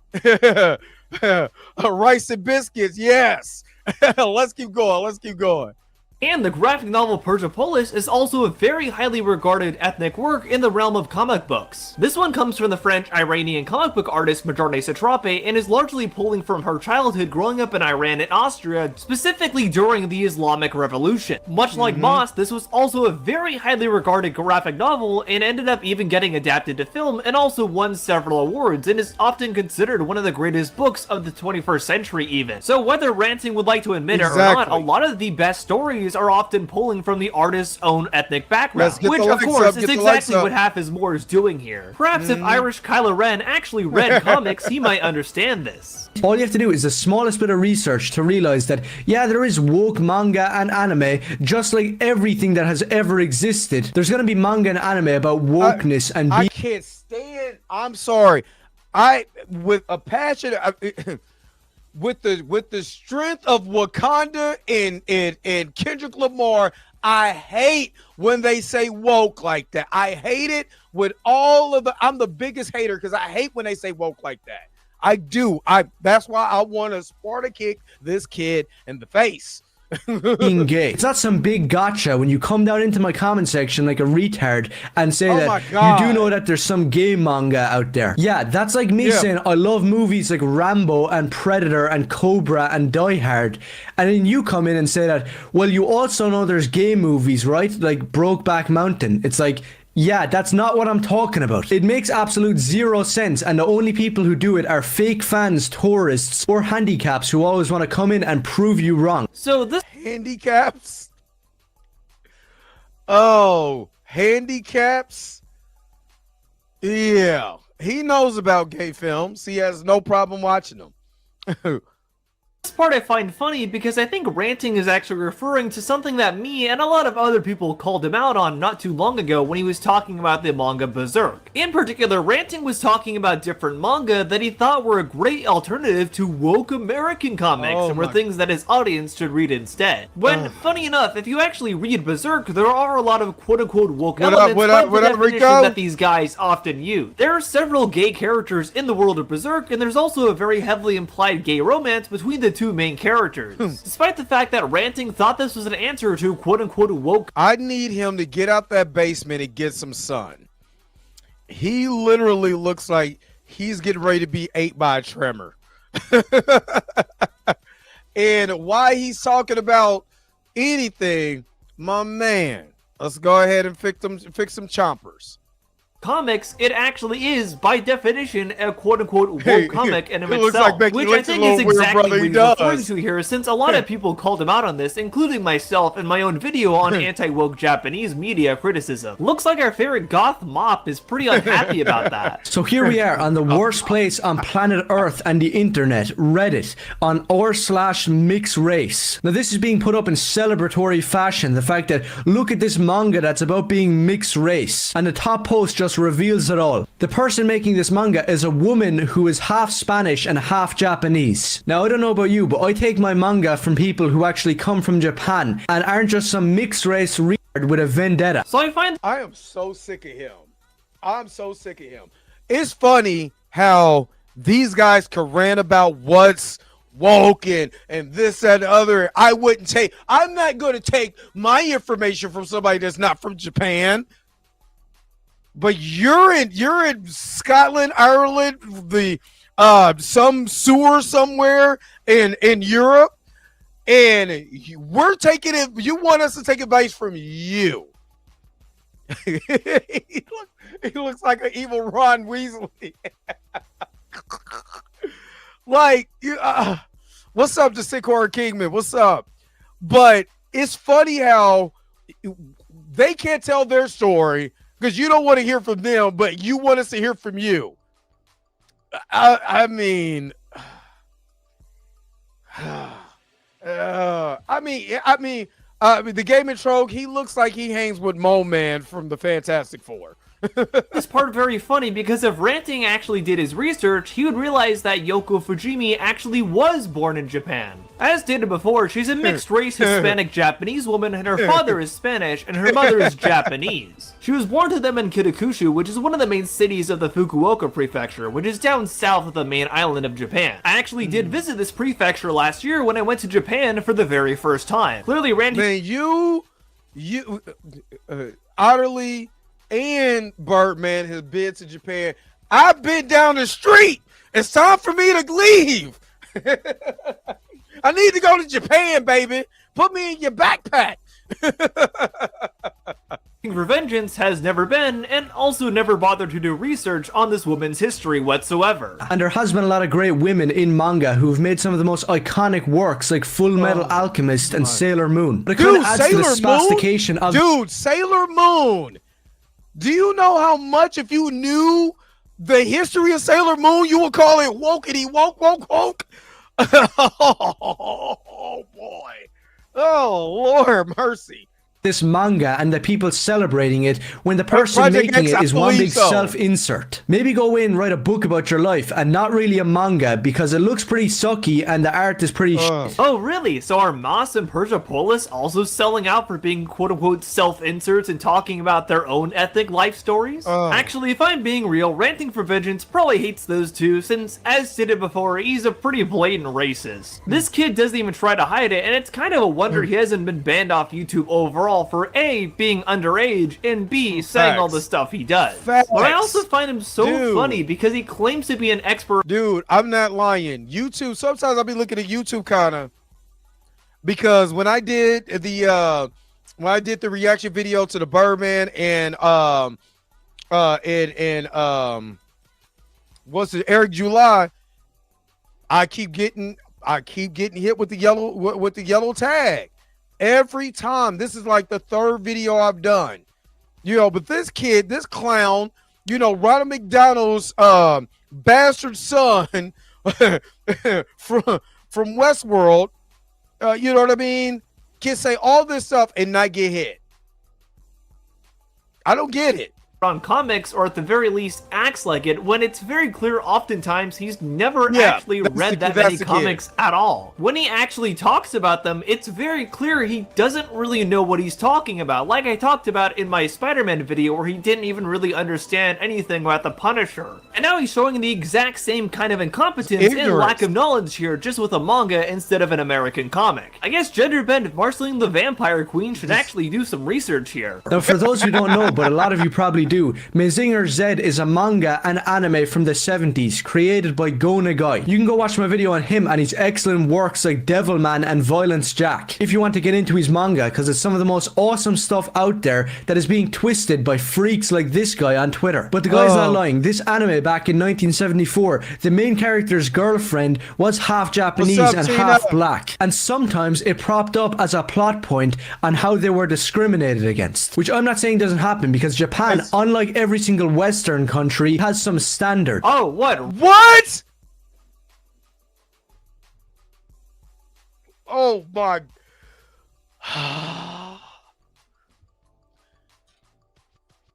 Rice and biscuits, yes. Let's keep going. Let's keep going. And the graphic novel Persepolis is also a very highly regarded ethnic work in the realm of comic books. This one comes from the French-Iranian comic book artist Marjane Satrapi and is largely pulling from her childhood growing up in Iran and Austria, specifically during the Islamic Revolution. Much like Moss, this was also a very highly regarded graphic novel and ended up even getting adapted to film and also won several awards and is often considered one of the greatest books of the 21st century even. So whether Ranting would like to admit it or not, a lot of the best stories are often pulling from the artist's own ethnic background, which of course is exactly what Half is More is doing here. Perhaps if Irish Kylo Ren actually read comics, he might understand this. All you have to do is the smallest bit of research to realize that, yeah, there is woke manga and anime, just like everything that has ever existed. There's going to be manga and anime about wokeness and I can't stand, I'm sorry. With a passion, with the strength of Wakanda and Kendrick Lamar, I hate when they say woke like that. I hate it with all of the, I'm the biggest hater because I hate when they say woke like that. I do. That's why I want to Sparta kick this kid in the face. Being gay. It's not some big gotcha when you come down into my comment section like a retard and say that you do know that there's some gay manga out there. Yeah, that's like me saying I love movies like Rambo and Predator and Cobra and Die Hard, and then you come in and say that, well, you also know there's gay movies, right? Like Brokeback Mountain. It's like, yeah, that's not what I'm talking about. It makes absolute zero sense, and the only people who do it are fake fans, tourists, or handicaps who always want to come in and prove you wrong. So this handicaps? Oh, handicaps? Yeah, he knows about gay films. He has no problem watching them. This part I find funny because I think Ranting is actually referring to something that me and a lot of other people called him out on not too long ago when he was talking about the manga Berserk. In particular, Ranting was talking about different manga that he thought were a great alternative to woke American comics and were things that his audience should read instead. When, funny enough, if you actually read Berserk, there are a lot of quote-unquote woke elements by the definition that these guys often use. There are several gay characters in the world of Berserk, and there's also a very heavily implied gay romance between the two main characters. Despite the fact that Ranting thought this was an answer to quote-unquote woke. I need him to get out that basement and get some sun. He literally looks like he's getting ready to be ate by a tremor. And why he's talking about anything, my man, let's go ahead and fix some chompers. Comics, it actually is, by definition, a quote-unquote woke comic in of itself, like which I think is exactly what he's referring to here, since a lot of people called him out on this, including myself in my own video on anti-woke Japanese media criticism. Looks like our favorite goth mop is pretty unhappy about that. So here we are on the worst place on planet Earth and the internet, Reddit, on r/mixrace. Now this is being put up in celebratory fashion, the fact that, look at this manga that's about being mixed race, and the top post just reveals it all. The person making this manga is a woman who is half Spanish and half Japanese. Now I don't know about you, but I take my manga from people who actually come from Japan and aren't just some mixed race retard with a vendetta. So I am so sick of him. I'm so sick of him. It's funny how these guys can rant about what's woke and this and the other. I'm not going to take my information from somebody that's not from Japan. But you're in Scotland, Ireland, the some sewer somewhere in Europe, and we're taking it. You want us to take advice from you. he looks like an evil Ron Weasley. Like, what's up, Jasikora Kingman? What's up? But it's funny how they can't tell their story because you don't want to hear from them, but you want us to hear from you. I mean, the Gaming Trogue, he looks like he hangs with Mo Man from the Fantastic Four. This part very funny because if Ranting actually did his research, he would realize that Yoko Fujimi actually was born in Japan. As stated before, she's a mixed-race Hispanic Japanese woman, and her father is Spanish, and her mother is Japanese. She was born to them in Kitakushu, which is one of the main cities of the Fukuoka Prefecture, which is down south of the main island of Japan. I actually did visit this prefecture last year when I went to Japan for the very first time. Clearly, Randy... Man, you, Otterly and Birdman has been to Japan. I've been down the street. It's time for me to leave. I need to go to Japan, baby. Put me in your backpack. For vengeance has never been, and also never bothered to do research on this woman's history whatsoever. And there has been a lot of great women in manga who've made some of the most iconic works like Full Metal Alchemist and Sailor Moon. But it kind of adds to the sophistication of... Dude, Sailor Moon. Do you know how much, if you knew the history of Sailor Moon, you would call it wokety woke woke woke? Oh, boy. Oh, Lord mercy. This manga and the people celebrating it when the person making it is one big self-insert. Maybe go in, write a book about your life and not really a manga because it looks pretty sucky and the art is pretty shit. Oh, really? So are Moss and Persepolis also selling out for being quote-unquote self-inserts and talking about their own ethnic life stories? Actually, if I'm being real, Ranting for Vengeance probably hates those two since, as stated before, he's a pretty blatant racist. This kid doesn't even try to hide it, and it's kind of a wonder he hasn't been banned off YouTube overall for A, being underage, and B, saying all the stuff he does. But I also find him so funny because he claims to be an expert. Dude, I'm not lying. YouTube, sometimes I'll be looking at YouTube kinda because when I did the reaction video to the Birdman and what's it, Eric July, I keep getting hit with the yellow tag. Every time. This is like the third video I've done. But this kid, this clown, Ronald McDonald's bastard son from Westworld, you know what I mean? Can say all this stuff and not get hit. I don't get it. On comics, or at the very least acts like it, when it's very clear oftentimes he's never actually read that many comics at all. When he actually talks about them, it's very clear he doesn't really know what he's talking about, like I talked about in my Spider-Man video where he didn't even really understand anything about the Punisher. And now he's showing the exact same kind of incompetence and lack of knowledge here, just with a manga instead of an American comic. I guess Genderbend Marceline the Vampire Queen should actually do some research here. Now for those who don't know, but a lot of you probably do, Mazinger Z is a manga and anime from the 70s, created by Go Nagai. You can go watch my video on him and his excellent works like Devilman and Violence Jack, if you want to get into his manga, because it's some of the most awesome stuff out there that is being twisted by freaks like this guy on Twitter. But the guy's not lying. This anime back in 1974, the main character's girlfriend was half Japanese and half black, and sometimes it propped up as a plot point on how they were discriminated against, which I'm not saying doesn't happen, because Japan, unlike every single Western country, has some standard. Oh, what? What? Oh my.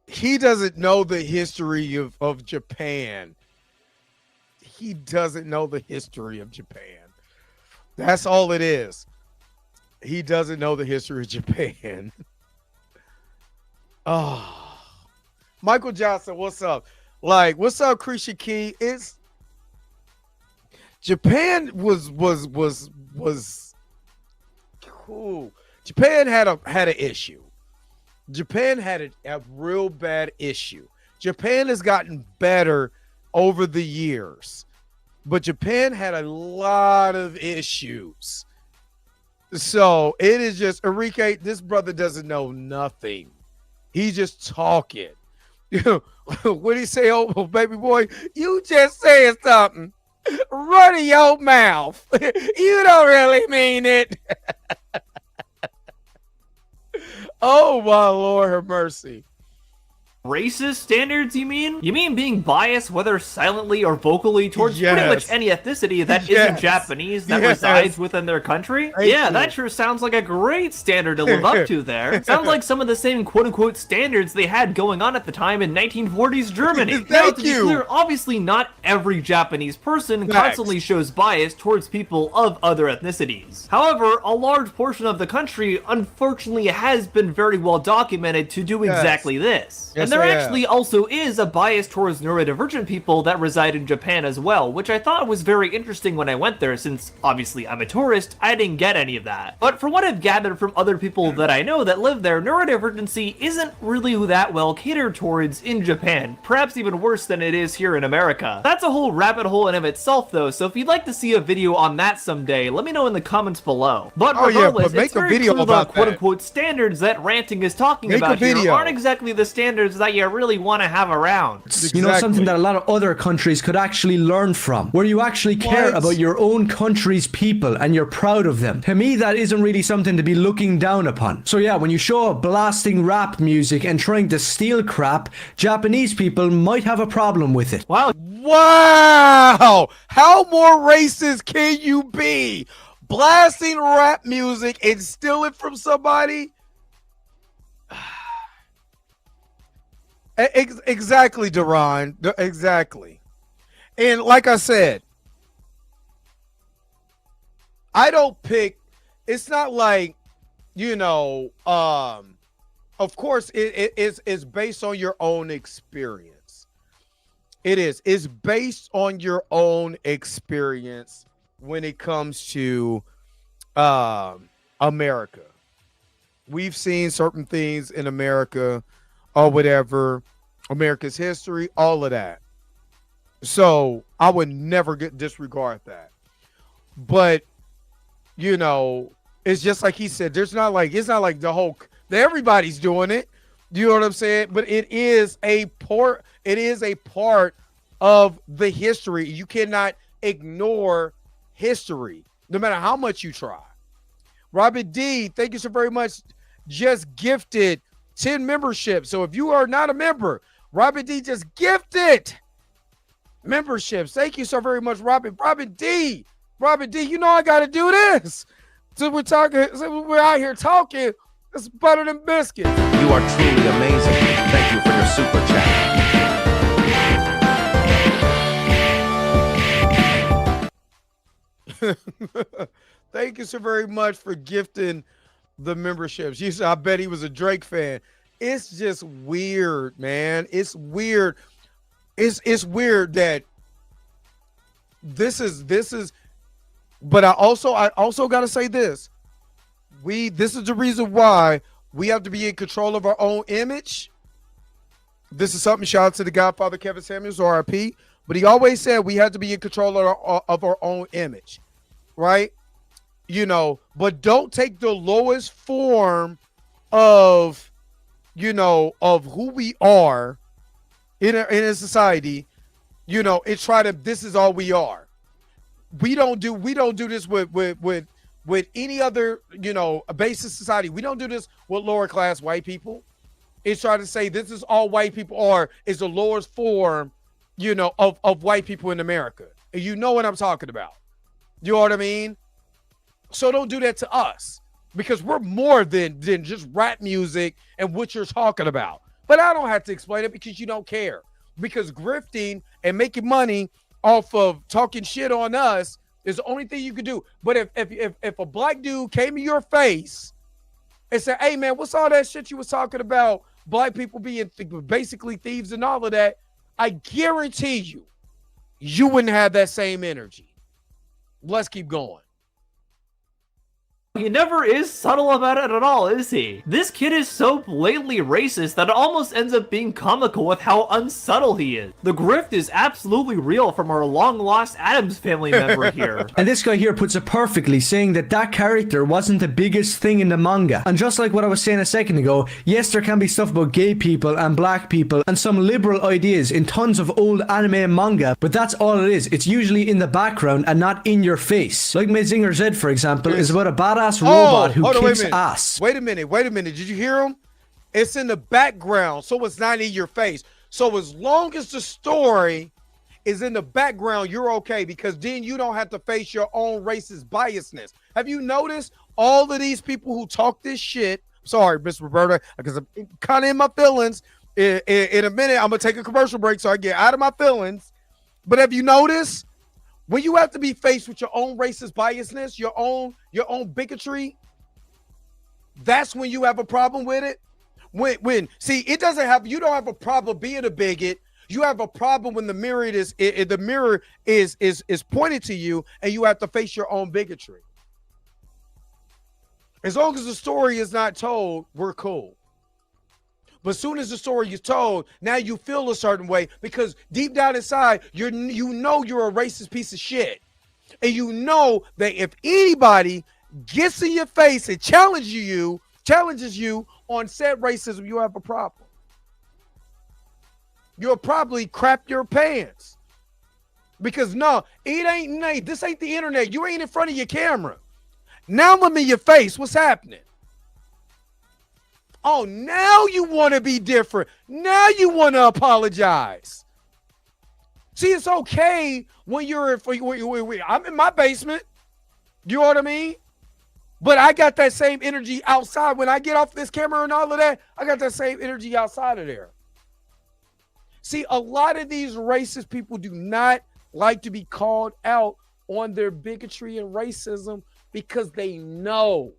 He doesn't know the history of Japan. He doesn't know the history of Japan. That's all it is. He doesn't know the history of Japan. Oh. Michael Johnson, what's up? Like, what's up, Krisha Key? It's Japan was cool. Japan had an issue. Japan had a real bad issue. Japan has gotten better over the years, but Japan had a lot of issues. So it is just Enrique. This brother doesn't know nothing. He's just talking. What he say, oh baby boy? You just said something. Run your mouth. You don't really mean it. Oh my Lord, have mercy. Racist standards, you mean? You mean being biased, whether silently or vocally, towards pretty much any ethnicity that isn't Japanese that resides within their country? Yeah, that sure sounds like a great standard to live up to there. Sounds like some of the same quote-unquote standards they had going on at the time in 1940s Germany. Now, to be clear, obviously not every Japanese person constantly shows bias towards people of other ethnicities. However, a large portion of the country, unfortunately, has been very well documented to do exactly this. And there actually also is a bias towards neurodivergent people that reside in Japan as well, which I thought was very interesting when I went there, since obviously I'm a tourist, I didn't get any of that. But from what I've gathered from other people that I know that live there, neurodivergency isn't really that well catered towards in Japan, perhaps even worse than it is here in America. That's a whole rabbit hole in of itself though, so if you'd like to see a video on that someday, let me know in the comments below. But regardless, it's very true the quote-unquote standards that ranting is talking about here aren't exactly the standards that you really want to have around. You know, something that a lot of other countries could actually learn from, where you actually care about your own country's people and you're proud of them. To me, that isn't really something to be looking down upon. So yeah, when you show up blasting rap music and trying to steal crap, Japanese people might have a problem with it. Wow. Wow! How more racist can you be? Blasting rap music and stealing from somebody? Exactly, Duran. Exactly. And like I said, I don't pick. It's not like, you know, of course it's based on your own experience. It is. It's based on your own experience when it comes to America. We've seen certain things in America or whatever, America's history, all of that. So I would never disregard that. But, you know, it's just like he said, it's not like everybody's doing it. You know what I'm saying? But it is a part of the history. You cannot ignore history, no matter how much you try. Robert D, thank you so very much. Just gifted 10 memberships. So if you are not a member, Robert D just gifted memberships. Thank you so very much, Robert D, you know I got to do this. So we're out here talking. It's butter than biscuits. You are truly amazing. Thank you for your super chat. Thank you so very much for gifting the memberships. You said, I bet he was a Drake fan. It's just weird, man. It's weird. It's weird that this is. But I also got to say this. This is the reason why we have to be in control of our own image. This is something, shout out to the Godfather Kevin Samuels, RIP. But he always said we have to be in control of our own image, right? You know, but don't take the lowest form of, you know, of who we are in a society, you know, and try to, this is all we are. We don't do this with any other, you know, a basic society. We don't do this with lower class white people. It's trying to say this is all white people are, is the lowest form, you know, of white people in America. And you know what I'm talking about. You know what I mean? So don't do that to us, because we're more than just rap music and what you're talking about. But I don't have to explain it because you don't care. Because grifting and making money off of talking shit on us is the only thing you can do. But if a black dude came in your face and said, hey man, what's all that shit you was talking about, black people being basically thieves and all of that, I guarantee you wouldn't have that same energy. Let's keep going. He never is subtle about it at all, is he? This kid is so blatantly racist that it almost ends up being comical with how unsubtle he is. The grift is absolutely real from our long-lost Addams family member here. And this guy here puts it perfectly, saying that that character wasn't the biggest thing in the manga. And just like what I was saying a second ago, yes, there can be stuff about gay people and black people and some liberal ideas in tons of old anime and manga, but that's all it is. It's usually in the background and not in your face. Like Mazinger Z, for example, is about a badass robot who kicks ass. Wait a minute. Did you hear him? It's in the background, so it's not in your face. So as long as the story is in the background, you're okay, because then you don't have to face your own racist biasness. Have you noticed all of these people who talk this shit? Sorry, Miss Roberta, because I'm kind of in my feelings. In a minute, I'm gonna take a commercial break so I get out of my feelings. But have you noticed? When you have to be faced with your own racist biasness, your own bigotry, that's when you have a problem with it. When see, it doesn't have, you don't have a problem being a bigot. You have a problem when the mirror is pointed to you and you have to face your own bigotry. As long as the story is not told, we're cool. But as soon as the story is told, now you feel a certain way, because deep down inside, you know you're a racist piece of shit. And you know that if anybody gets in your face and challenges you on said racism, you have a problem. You'll probably crap your pants. Because no, this ain't the internet. You ain't in front of your camera. Now I'm in your face. What's happening? Oh, now you want to be different. Now you want to apologize. See, it's okay when I'm in my basement. You know what I mean? But I got that same energy outside. When I get off this camera and all of that, I got that same energy outside of there. See, a lot of these racist people do not like to be called out on their bigotry and racism, because they know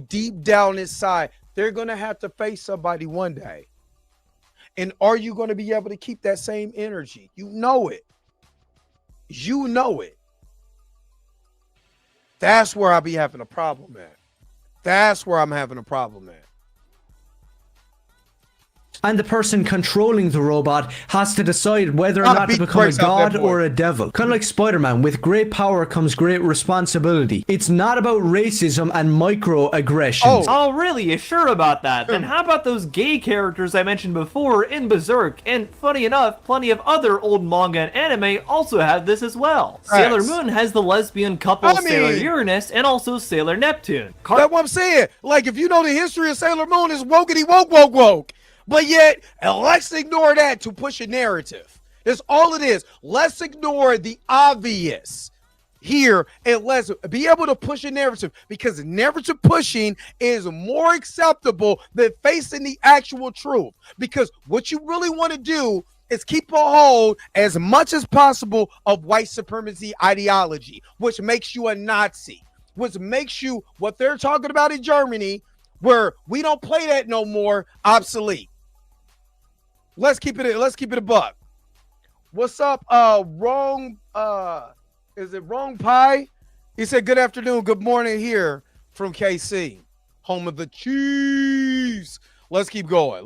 deep down inside they're going to have to face somebody one day. And are you going to be able to keep that same energy? You know it. You know it. That's where I'll be having a problem at. That's where I'm having a problem at. And the person controlling the robot has to decide whether or not to become a god or a devil. Kind of like Spider-Man, with great power comes great responsibility. It's not about racism and microaggressions. Oh, really? You're sure about that? Then how about those gay characters I mentioned before in Berserk? And funny enough, plenty of other old manga and anime also have this as well. Sailor Moon has the lesbian couple Sailor Uranus and also Sailor Neptune. That's what I'm saying. Like, if you know the history of Sailor Moon, is wokety woke woke woke. But yet, let's ignore that to push a narrative. That's all it is. Let's ignore the obvious here and let's be able to push a narrative, because narrative pushing is more acceptable than facing the actual truth. Because what you really want to do is keep a hold as much as possible of white supremacy ideology, which makes you a Nazi, which makes you, what they're talking about in Germany, where we don't play that no more, obsolete. Let's keep it a buck. What's up? Is it Wrong Pie? He said, good afternoon, good morning here from KC, home of the Chiefs. Let's keep going.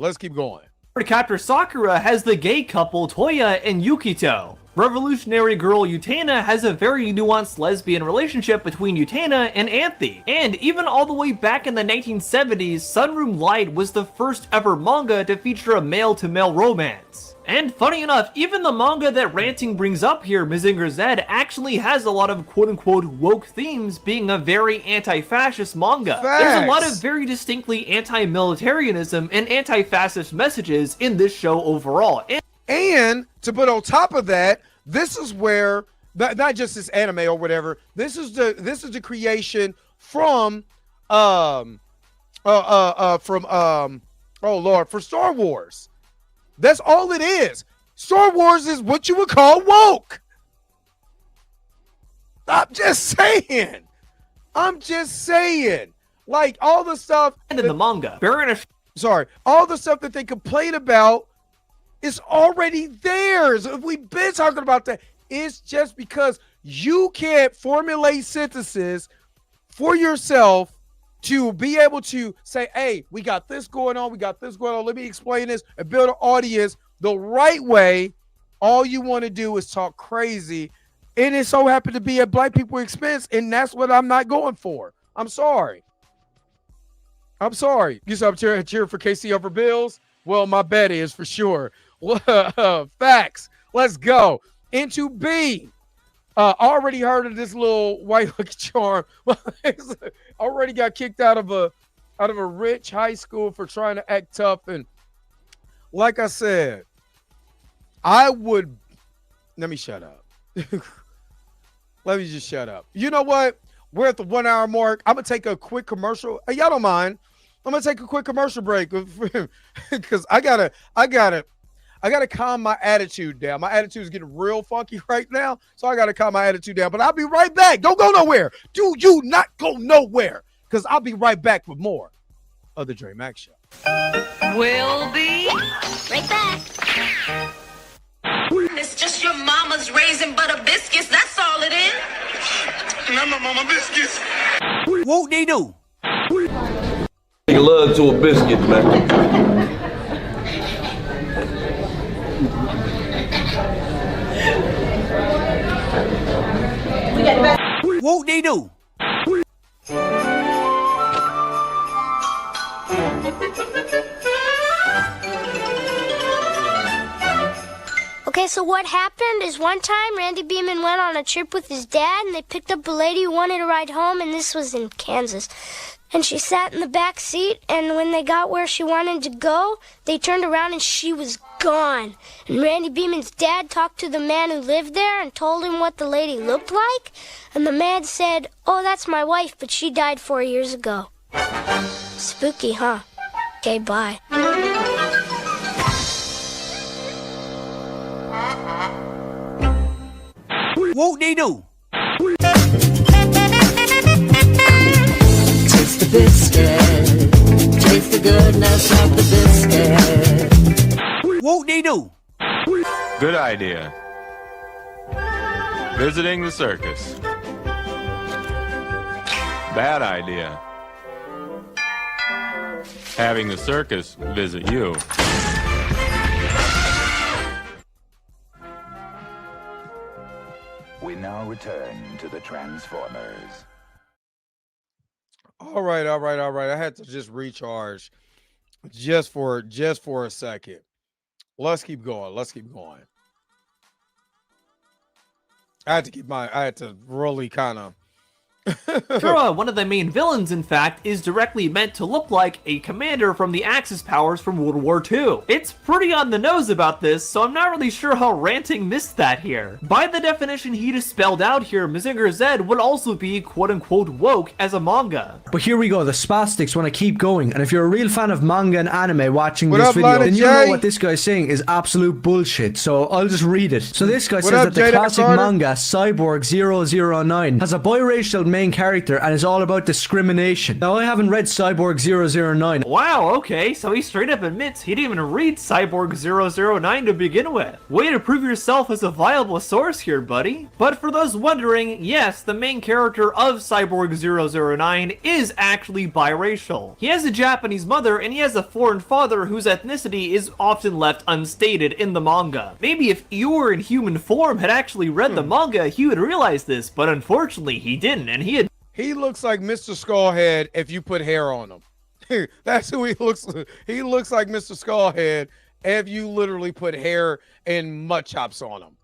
Captor Sakura has the gay couple Toya and Yukito. Revolutionary girl Utena has a very nuanced lesbian relationship between Utena and Anthe. And even all the way back in the 1970s, Sunroom Light was the first ever manga to feature a male-to-male romance. And funny enough, even the manga that Ranting brings up here, Mazinger Z, actually has a lot of quote-unquote woke themes, being a very anti-fascist manga. There's a lot of very distinctly anti-militarianism and anti-fascist messages in this show overall. And to put on top of that, this is where not just this anime or whatever. This is the creation from for Star Wars. That's all it is. Star Wars is what you would call woke. I'm just saying. Like all the stuff and in the manga, all the stuff that they complain about is already theirs. We've been talking about that. It's just because you can't formulate sentences for yourself to be able to say, hey, we got this going on. We got this going on. Let me explain this and build an audience the right way. All you want to do is talk crazy. And it so happened to be at black people's expense. And that's what I'm not going for. I'm sorry. I'm sorry. You said I'm cheering for KC over Bills. Well, my bet is for sure. Facts. Let's go. Into B. Already heard of this little white lucky charm. Already got kicked out of a rich high school for trying to act tough. And like I said, let me shut up. Let me just shut up. You know what? We're at the 1 hour mark. I'm gonna take a quick commercial. Hey, y'all don't mind. I'm gonna take a quick commercial break because I gotta calm my attitude down. My attitude is getting real funky right now, so I gotta calm my attitude down. But I'll be right back. Don't go nowhere. Do you not go nowhere? Because I'll be right back with more of the Dre Mac Show. We'll be right back. It's just your mama's raisin butter biscuits. That's all it is. Not my mama biscuits. Whoop they do. Take a lug to a biscuit, man. Whoop they do. Okay, so what happened is one time Randy Beeman went on a trip with his dad and they picked up a lady who wanted to ride home, and this was in Kansas. And she sat in the back seat, and when they got where she wanted to go, they turned around and she was gone. And Randy Beeman's dad talked to the man who lived there and told him what the lady looked like. And the man said, "Oh, that's my wife, but she died 4 years ago." Spooky, huh? Okay, bye. Whoop they do. Taste the biscuit. Taste the goodness of the biscuit. Whoop they do. Good idea. Visiting the circus. Bad idea. Having the circus visit you. We now return to the Transformers. All right. I had to just recharge just for a second. Let's keep going. I had to really kind of Kura, one of the main villains, in fact, is directly meant to look like a commander from the Axis powers from World War II. It's pretty on the nose about this, so I'm not really sure how Ranting missed that here. By the definition he just spelled out here, Mazinger Z would also be quote-unquote woke as a manga. But here we go, the spastics want to keep going, and if you're a real fan of manga and anime watching this video, then you know what this guy's saying is absolute bullshit, so I'll just read it. So this guy says that the classic manga Cyborg 009 has a biracial main character and is all about discrimination. Now, I haven't read Cyborg 009. Wow, okay, so he straight up admits he didn't even read Cyborg 009 to begin with. Way to prove yourself as a viable source here, buddy. But for those wondering, yes, the main character of Cyborg 009 is actually biracial. He has a Japanese mother and he has a foreign father whose ethnicity is often left unstated in the manga. Maybe if Eeyore in human form had actually read the manga, he would realize this, but unfortunately he didn't, and he looks like Mr. Skullhead if you put hair on him. That's who he looks like. He looks like Mr. Skullhead if you literally put hair and mud chops on him.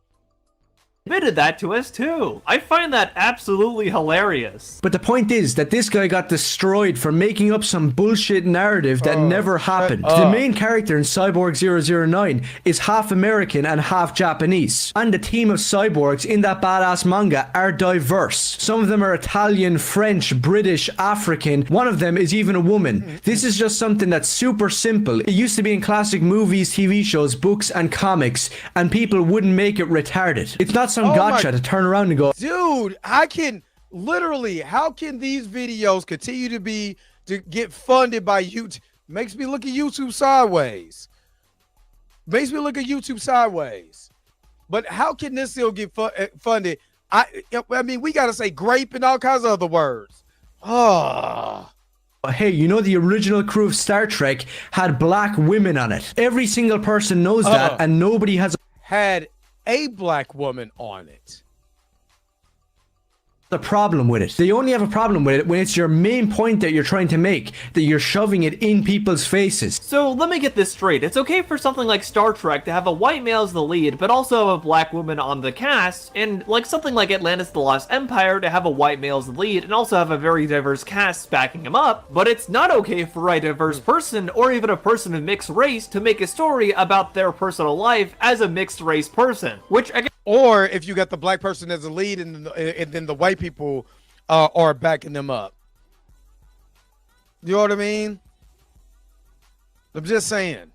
Admitted that to us too. I find that absolutely hilarious. But the point is that this guy got destroyed for making up some bullshit narrative that never happened. The main character in Cyborg 009 is half American and half Japanese. And the team of cyborgs in that badass manga are diverse. Some of them are Italian, French, British, African. One of them is even a woman. This is just something that's super simple. It used to be in classic movies, TV shows, books, and comics, and people wouldn't make it retarded. It's not some gotcha to turn around and go, dude, how can these videos continue to get funded by YouTube? Makes me look at YouTube sideways. But how can this still get funded? I mean, we got to say grape and all kinds of other words. Oh. Hey, you know the original crew of Star Trek had black women on it. Every single person knows that, and nobody has had a black woman on it. The problem with it. They only have a problem with it when it's your main point that you're trying to make, that you're shoving it in people's faces. So let me get this straight. It's okay for something like Star Trek to have a white male as the lead, but also a black woman on the cast, and like something like Atlantis The Lost Empire to have a white male as the lead and also have a very diverse cast backing him up, but it's not okay for a diverse person or even a person of mixed race to make a story about their personal life as a mixed race person, which again, or if you got the black person as a lead and then the white people are backing them up. You know what I mean? I'm just saying.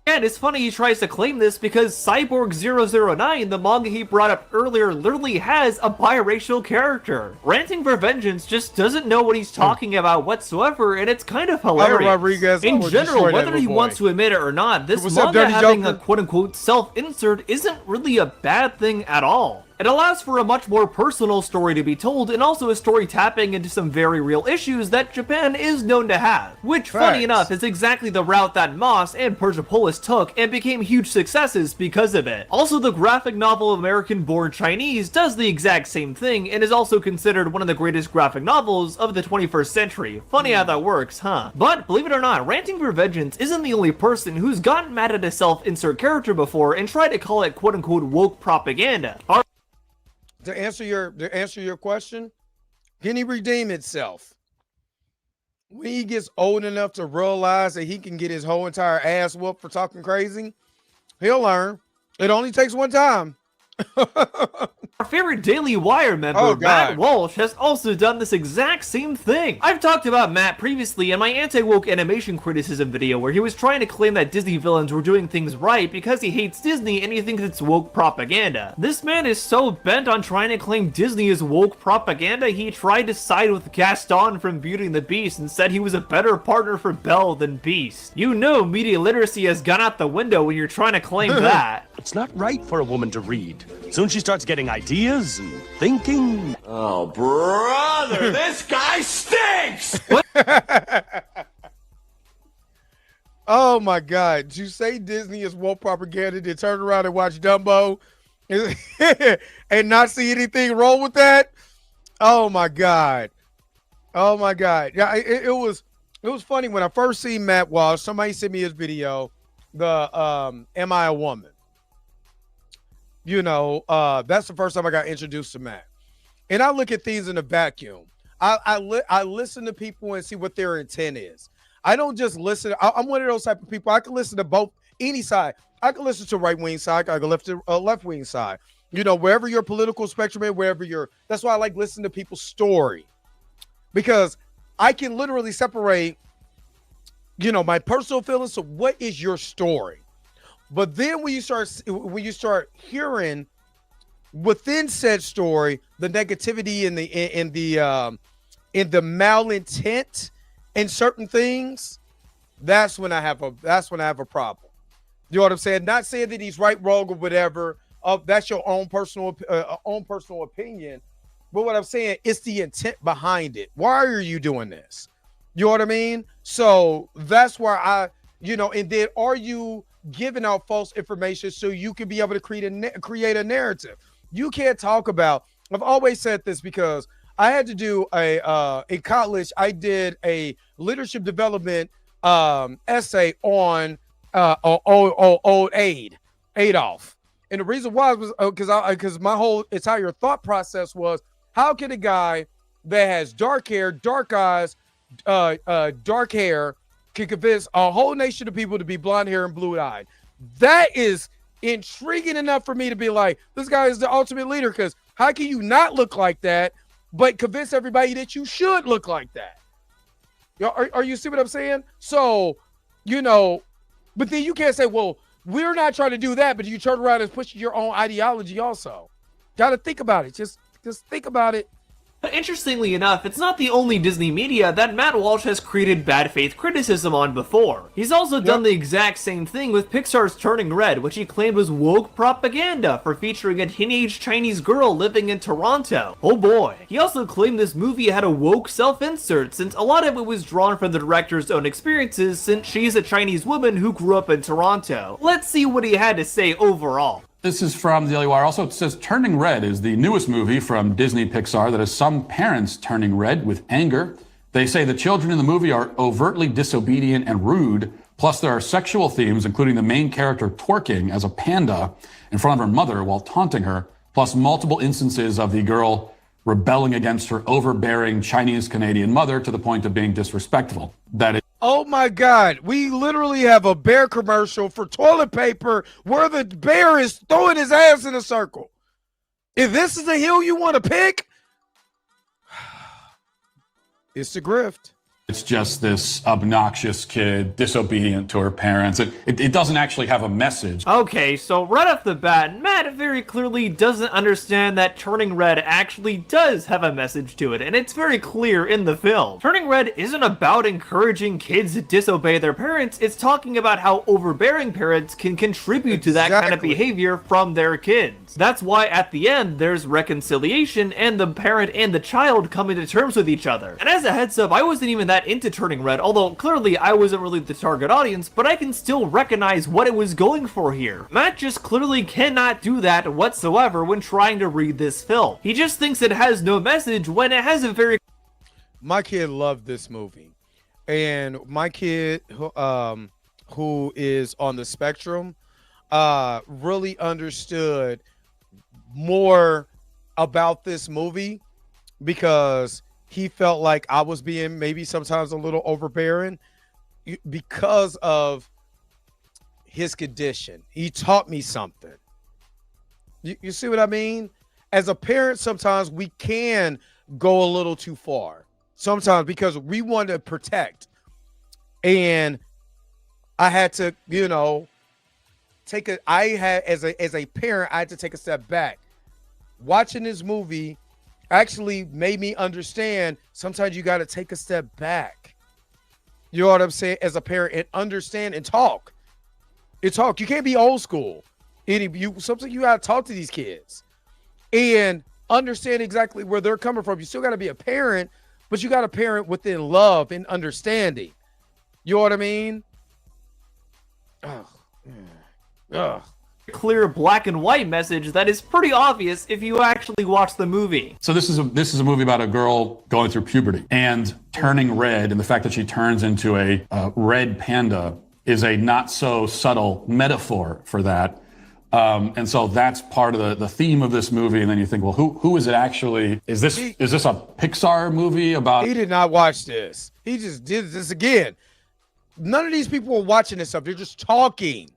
And it's funny he tries to claim this because Cyborg 009, the manga he brought up earlier, literally has a biracial character. Ranting for Vengeance just doesn't know what he's talking about whatsoever, and it's kind of hilarious. Rodriguez, in general, whether he wants to admit it or not, this manga having a quote-unquote self-insert isn't really a bad thing at all. It allows for a much more personal story to be told, and also a story tapping into some very real issues that Japan is known to have. Which, funny enough, is exactly the route that Moss and Persepolis took, and became huge successes because of it. Also, the graphic novel American-Born Chinese does the exact same thing, and is also considered one of the greatest graphic novels of the 21st century. Funny how that works, huh? But, believe it or not, Ranting for Vengeance isn't the only person who's gotten mad at a self-insert character before and tried to call it quote-unquote woke propaganda. To answer your question, can he redeem itself? When he gets old enough to realize that he can get his whole entire ass whooped for talking crazy, he'll learn. It only takes one time. Our favorite Daily Wire member, Matt Walsh, has also done this exact same thing. I've talked about Matt previously in my anti-woke animation criticism video where he was trying to claim that Disney villains were doing things right because he hates Disney and he thinks it's woke propaganda. This man is so bent on trying to claim Disney is woke propaganda, he tried to side with Gaston from Beauty and the Beast and said he was a better partner for Belle than Beast. You know media literacy has gone out the window when you're trying to claim that. It's not right for a woman to read. Soon she starts getting ideas and thinking. Oh, brother, this guy stinks! Oh my God. Did you say Disney is woke propaganda, then turn around and watch Dumbo and not see anything wrong with that? Oh my God. Oh my God. Yeah, it was funny when I first seen Matt Walsh. Somebody sent me his video, the Am I a Woman? You know, that's the first time I got introduced to Matt. And I look at things in a vacuum. I listen to people and see what their intent is. I don't just listen. I'm one of those type of people. I can listen to both, any side. I can listen to right-wing side. I can listen to left-wing side. You know, wherever your political spectrum is, wherever that's why I like listening to people's story. Because I can literally separate, you know, my personal feelings. So what is your story? But then when you start hearing within said story the negativity and the malintent in certain things, that's when I have a problem. You know what I'm saying? Not saying that he's right, wrong, or whatever. That's your own personal opinion. But what I'm saying, it's the intent behind it. Why are you doing this? You know what I mean? So that's why and then are you giving out false information so you can be able to create a narrative? You can't talk about. I've always said this because I had to do in college. I did a leadership development essay on old Adolf, and the reason why was because my whole entire thought process was, how can a guy that has dark hair, dark eyes, dark hair can convince a whole nation of people to be blonde hair and blue-eyed? That is intriguing enough for me to be like, this guy is the ultimate leader, because how can you not look like that but convince everybody that you should look like that? Are you see what I'm saying? So, but then you can't say, well, we're not trying to do that, but you turn around and push your own ideology also. Got to think about it. Just think about it Interestingly enough, it's not the only Disney media that Matt Walsh has created bad faith criticism on before. He's also done the exact same thing with Pixar's Turning Red, which he claimed was woke propaganda for featuring a teenage Chinese girl living in Toronto. Oh boy. He also claimed this movie had a woke self-insert, since a lot of it was drawn from the director's own experiences, since she's a Chinese woman who grew up in Toronto. Let's see what he had to say overall. This is from the Daily Wire. Also, it says Turning Red is the newest movie from Disney Pixar that has some parents turning red with anger. They say the children in the movie are overtly disobedient and rude. Plus, there are sexual themes, including the main character twerking as a panda in front of her mother while taunting her, plus multiple instances of the girl rebelling against her overbearing Chinese-Canadian mother to the point of being disrespectful. That is. Oh my God, we literally have a bear commercial for toilet paper where the bear is throwing his ass in a circle. If this is a hill you want to pick, it's the grift. It's just this obnoxious kid, disobedient to her parents. It doesn't actually have a message. Okay, so right off the bat, Matt very clearly doesn't understand that Turning Red actually does have a message to it, and it's very clear in the film. Turning Red isn't about encouraging kids to disobey their parents, it's talking about how overbearing parents can contribute to that kind of behavior from their kids. That's why at the end, there's reconciliation and the parent and the child coming to terms with each other. And as a heads up, I wasn't even that into Turning Red, although clearly I wasn't really the target audience, but I can still recognize what it was going for here. Matt just clearly cannot do that whatsoever when trying to read this film. He just thinks it has no message when it has a very... My kid loved this movie, and my kid who is on the spectrum really understood more about this movie because he felt like I was being maybe sometimes a little overbearing because of his condition. He taught me something. You see what I mean? As a parent, sometimes we can go a little too far. Sometimes because we want to protect. And I had to, as a parent, I had to take a step back. Watching this movie actually made me understand sometimes you got to take a step back. You know what I'm saying? As a parent, and understand and talk. You can't be old school. Sometimes you got to talk to these kids and understand exactly where they're coming from. You still got to be a parent, but you got to parent within love and understanding. You know what I mean? Clear black and white message that is pretty obvious if you actually watch the movie. So this is a movie about a girl going through puberty and turning red, and the fact that she turns into a red panda is a not so subtle metaphor for that. And so that's part of the theme of this movie. And then you think, well, who is it actually? Is this a Pixar movie about? He did not watch this. He just did this again. None of these people are watching this stuff. They're just talking.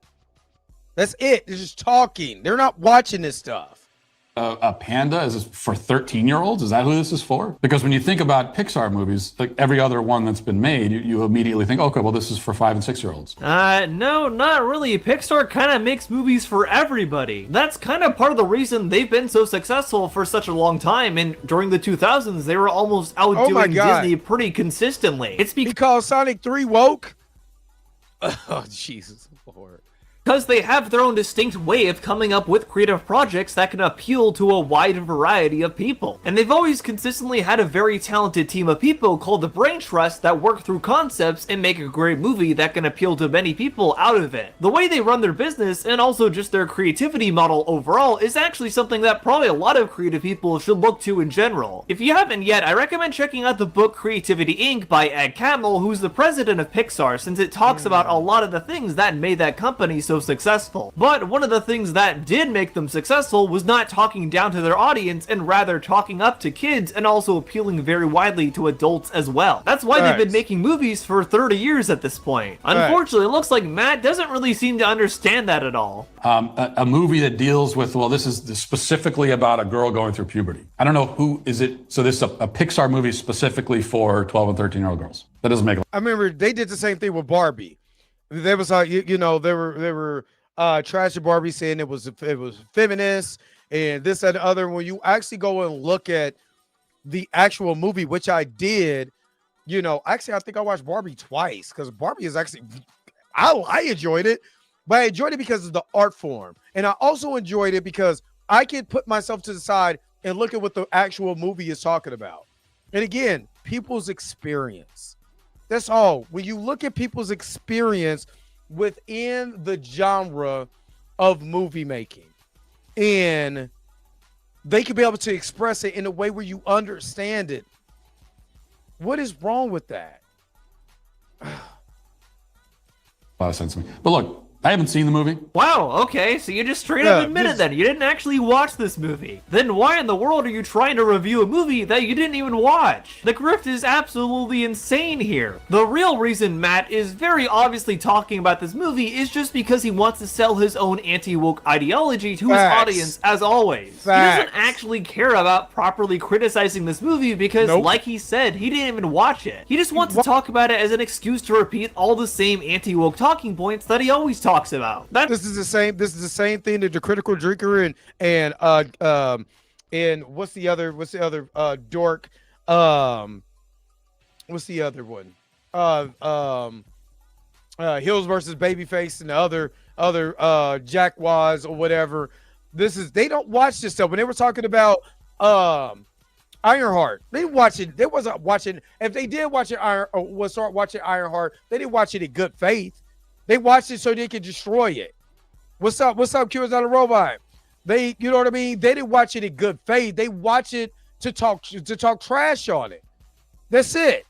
That's it. They're just talking. They're not watching this stuff. A panda? Is this for 13-year-olds? Is that who this is for? Because when you think about Pixar movies, like every other one that's been made, you immediately think, okay, well, this is for 5 and 6-year-olds. No, not really. Pixar kind of makes movies for everybody. That's kind of part of the reason they've been so successful for such a long time. And during the 2000s, they were almost outdoing Disney pretty consistently. It's because Sonic 3 woke? Oh, Jesus Lord. Because they have their own distinct way of coming up with creative projects that can appeal to a wide variety of people. And they've always consistently had a very talented team of people called the Brain Trust that work through concepts and make a great movie that can appeal to many people out of it. The way they run their business and also just their creativity model overall is actually something that probably a lot of creative people should look to in general. If you haven't yet, I recommend checking out the book Creativity Inc. by Ed Catmull, who's the president of Pixar, since it talks about a lot of the things that made that company so successful. But one of the things that did make them successful was not talking down to their audience and rather talking up to kids and also appealing very widely to adults as well. That's why they've been making movies for 30 years at this point. Unfortunately, it looks like Matt doesn't really seem to understand that at all. A movie that deals with, well, this is specifically about a girl going through puberty. I don't know who is it. So this is a Pixar movie specifically for 12 and 13-year-old girls. That doesn't make. I remember they did the same thing with Barbie. They was like, they were trashing Barbie, saying it was feminist and this and the other. When you actually go and look at the actual movie, which I did. You know, actually, I think I watched Barbie twice because Barbie is actually, I enjoyed it, but I enjoyed it because of the art form. And I also enjoyed it because I could put myself to the side and look at what the actual movie is talking about. And again, people's experience. That's all. When you look at people's experience within the genre of movie making, and they can be able to express it in a way where you understand it. What is wrong with that? A lot of sense to me. But look, I haven't seen the movie. Wow, okay, so you just straight up admitted then you didn't actually watch this movie. Then why in the world are you trying to review a movie that you didn't even watch? The grift is absolutely insane here. The real reason Matt is very obviously talking about this movie is just because he wants to sell his own anti-woke ideology to his audience, as always. He doesn't actually care about properly criticizing this movie because, like he said, he didn't even watch it. He just wants to talk about it as an excuse to repeat all the same anti-woke talking points that he always talks about. This is the same thing that the critical drinker and what's the other dork, what's the other one, Hills versus Babyface and the other Jackwaz or whatever. They don't watch this stuff. When they were talking about Ironheart, they didn't watch it. They wasn't watching. If they did watch it, start watching Ironheart, they didn't watch it in good faith. They watched it so they could destroy it. What's up, Cures on the Robot? You know what I mean? They didn't watch it in good faith. They watch it to talk trash on it. That's it.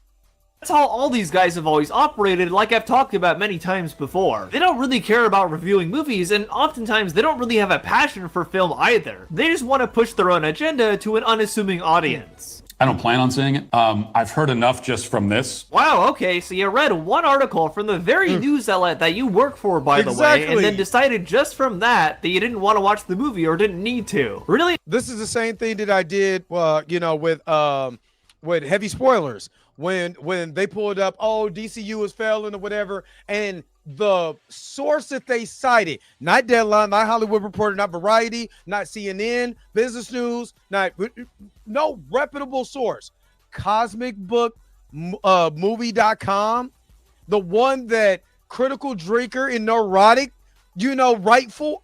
That's how all these guys have always operated, like I've talked about many times before. They don't really care about reviewing movies, and oftentimes they don't really have a passion for film either. They just want to push their own agenda to an unassuming audience. I don't plan on seeing it. I've heard enough just from this. Wow, okay, so you read one article from the very news outlet that you work for, by the way, and then decided just from that you didn't want to watch the movie or didn't need to. Really? This is the same thing that I did, with heavy spoilers. When they pulled up, DCU is failing or whatever, and the source that they cited, not Deadline, not Hollywood Reporter, not Variety, not CNN, Business News, no reputable source, cosmicbookmovie.com, the one that Critical Drinker and Neurotic, rightful,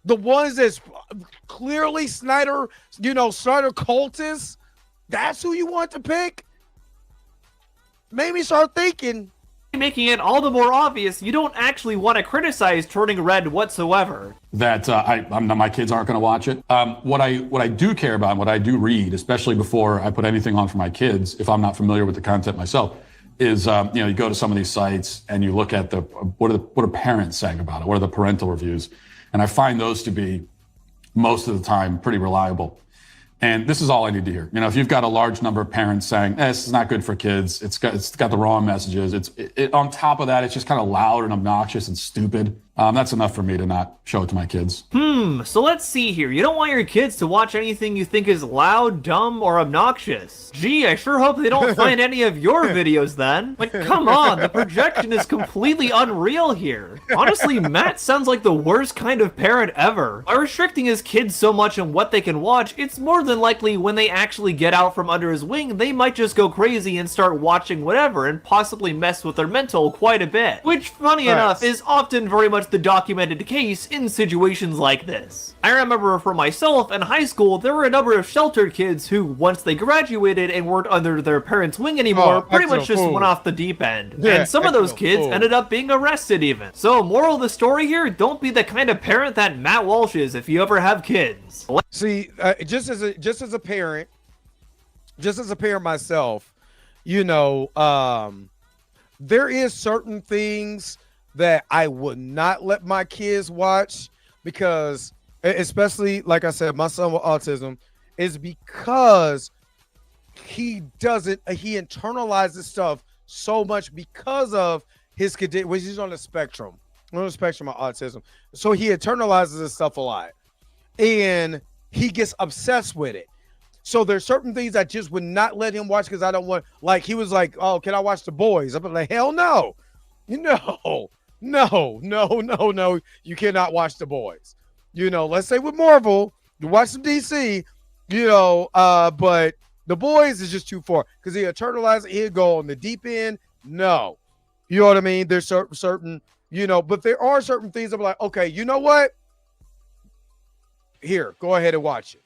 the ones that's clearly Snyder cultists. That's who you want to pick? Made me start thinking. Making it all the more obvious you don't actually want to criticize Turning Red whatsoever. That my kids aren't going to watch it. What I do care about and what I do read, especially before I put anything on for my kids, if I'm not familiar with the content myself, is you go to some of these sites and you look at what are parents saying about it? What are the parental reviews? And I find those to be most of the time pretty reliable. And this is all I need to hear. If you've got a large number of parents saying, this is not good for kids, it's got the wrong messages, on top of that, it's just kind of loud and obnoxious and stupid. That's enough for me to not show it to my kids. So let's see here. You don't want your kids to watch anything you think is loud, dumb, or obnoxious. Gee, I sure hope they don't find any of your videos then. Like, come on, the projection is completely unreal here. Honestly, Matt sounds like the worst kind of parent ever. By restricting his kids so much on what they can watch, it's more than likely when they actually get out from under his wing, they might just go crazy and start watching whatever and possibly mess with their mental quite a bit. Which, funny enough, is often very much the documented case in situations like this. I remember for myself in high school, there were a number of sheltered kids who, once they graduated and weren't under their parents' wing anymore, pretty much just went off the deep end. And some of those kids ended up being arrested even. So, moral of the story here, don't be the kind of parent that Matt Walsh is if you ever have kids. See, just as a parent myself, there is certain things that I would not let my kids watch because, especially like I said, my son with autism, is because he internalizes stuff so much because of his condition, which is on the spectrum of autism. So he internalizes this stuff a lot and he gets obsessed with it. So there's certain things I just would not let him watch because I don't want, like, he was like, oh, can I watch The Boys? I'm like, hell no. No, you cannot watch The Boys. Let's say with Marvel, you watch some DC, But the boys is just too far because he eternalize it, he'll go on the deep end. No, you know what I mean? There's certain, but there are certain things I'm like, okay, you know what? Here, go ahead and watch it.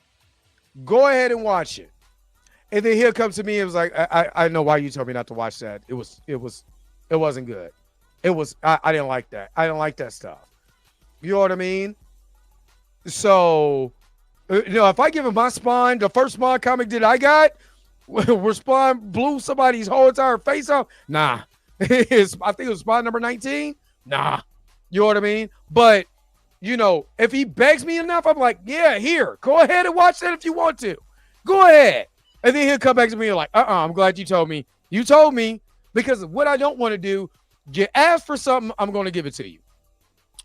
Go ahead and watch it. And then he'll come to me and was like, I know why you told me not to watch that. It wasn't good. I didn't like that. I didn't like that stuff. You know what I mean? So, if I give him my Spawn, the first Spawn comic that I got, where Spawn blew somebody's whole entire face off, nah. I think it was Spawn number 19. Nah. You know what I mean? But, if he begs me enough, I'm like, yeah, here, go ahead and watch that if you want to. Go ahead. And then he'll come back to me and like, I'm glad you told me. You told me, because what I don't want to do, you ask for something, I'm going to give it to you.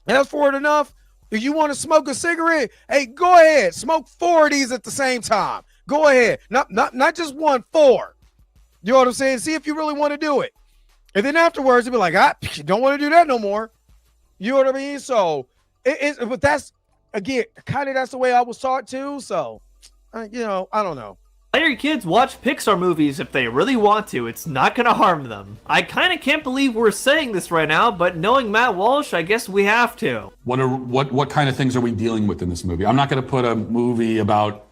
Ask for it enough. If you want to smoke a cigarette, hey, go ahead. Smoke 4 of these at the same time. Go ahead. Not just 1, 4. You know what I'm saying? See if you really want to do it. And then afterwards, you'll be like, don't want to do that no more. You know what I mean? So, but that's, again, kind of that's the way I was taught too. So, I don't know. Let your kids watch Pixar movies if they really want to. It's not gonna harm them. I kind of can't believe we're saying this right now, but knowing Matt Walsh, I guess we have to. What kind of things are we dealing with in this movie? I'm not going to put a movie about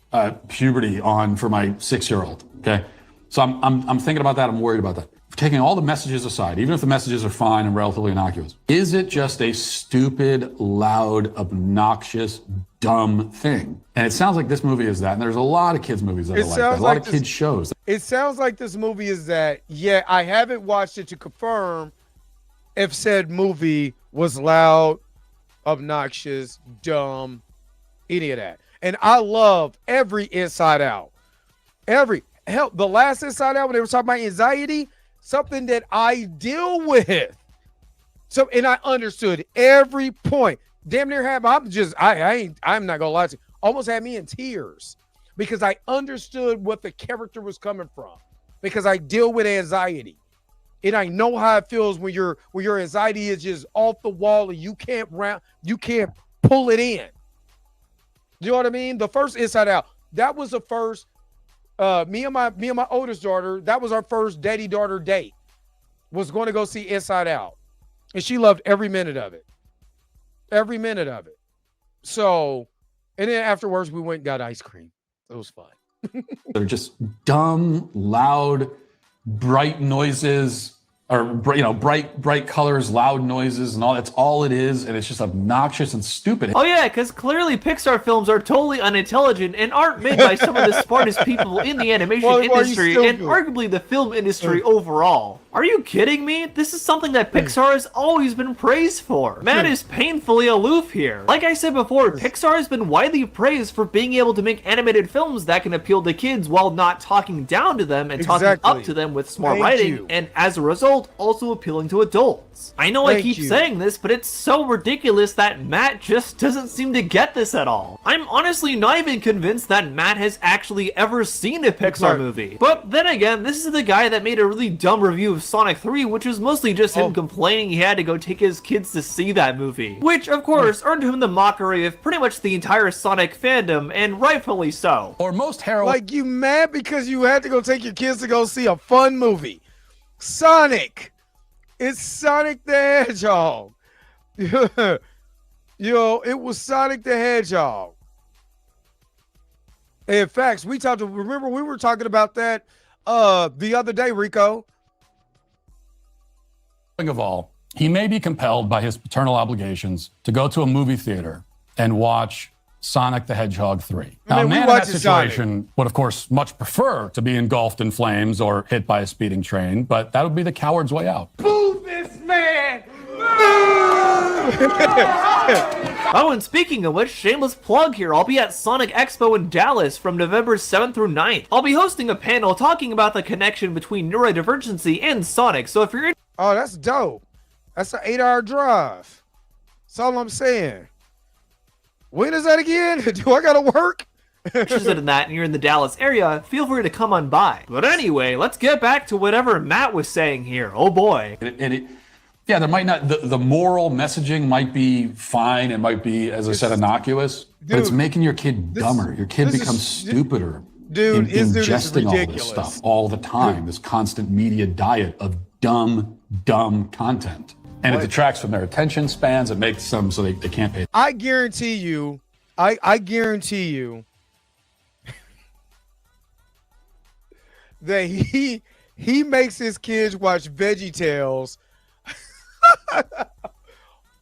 puberty on for my 6-year-old. Okay, so I'm thinking about that. I'm worried about that. Taking all the messages aside, even if the messages are fine and relatively innocuous, is it just a stupid, loud, obnoxious, dumb thing? And it sounds like this movie is that. And there's a lot of kids' movies that are like that. A lot of kids' shows. It sounds like this movie is that. Yeah, I haven't watched it to confirm if said movie was loud, obnoxious, dumb, any of that. And I love every Inside Out. The last Inside Out when they were talking about anxiety, something that I deal with. So, and I understood every point. Damn near I'm not gonna lie to you, almost had me in tears because I understood what the character was coming from, because I deal with anxiety. And I know how it feels when your anxiety is just off the wall and you can't pull it in. You know what I mean? The first Inside Out, that was the first. Me and my oldest daughter, that was our first daddy-daughter date, was going to go see Inside Out. And she loved every minute of it. Every minute of it. So, and then afterwards, we went and got ice cream. It was fun. They're just dumb, loud, bright noises, or bright colors, loud noises, and all. That's all it is, and it's just obnoxious and stupid. Oh yeah, because clearly Pixar films are totally unintelligent and aren't made by some of the smartest people in the animation industry and arguably the film industry overall. Are you kidding me? This is something that Pixar has always been praised for. Matt is painfully aloof here. Like I said before, Pixar has been widely praised for being able to make animated films that can appeal to kids while not talking down to them and talking up to them with smart writing, and as a result, also appealing to adults. I know I keep saying this, but it's so ridiculous that Matt just doesn't seem to get this at all. I'm honestly not even convinced that Matt has actually ever seen a Pixar movie. But then again, this is the guy that made a really dumb review of Sonic 3, which was mostly just him complaining he had to go take his kids to see that movie. Which, of course, earned him the mockery of pretty much the entire Sonic fandom, and rightfully so. Or most heroin. Like, you mad because you had to go take your kids to go see a fun movie. Sonic. It's Sonic the Hedgehog. It was Sonic the Hedgehog. In fact, remember we were talking about that the other day, Rico. Of all, he may be compelled by his paternal obligations to go to a movie theater and watch Sonic the Hedgehog 3. Now, a man in that situation would, of course, much prefer to be engulfed in flames or hit by a speeding train, but that would be the coward's way out. Boo this man! Oh, and speaking of which, shameless plug here, I'll be at Sonic Expo in Dallas from November 7th through 9th. I'll be hosting a panel talking about the connection between neurodivergency and Sonic, so if you're Oh, that's dope. That's an 8-hour drive. That's all I'm saying. When is that again? Do I gotta work? interested in that and you're in the Dallas area, feel free to come on by. But anyway, let's get back to whatever Matt was saying here. Oh boy. Yeah, there might not, the moral messaging might be fine. It might be, as I said, innocuous, but it's making your kid dumber. Your kid becomes stupider. Dude, ingesting all this ridiculous stuff all the time, this constant media diet of dumb content. And it detracts from their attention spans. It makes them so they can't pay. I guarantee you, I guarantee you that he makes his kids watch VeggieTales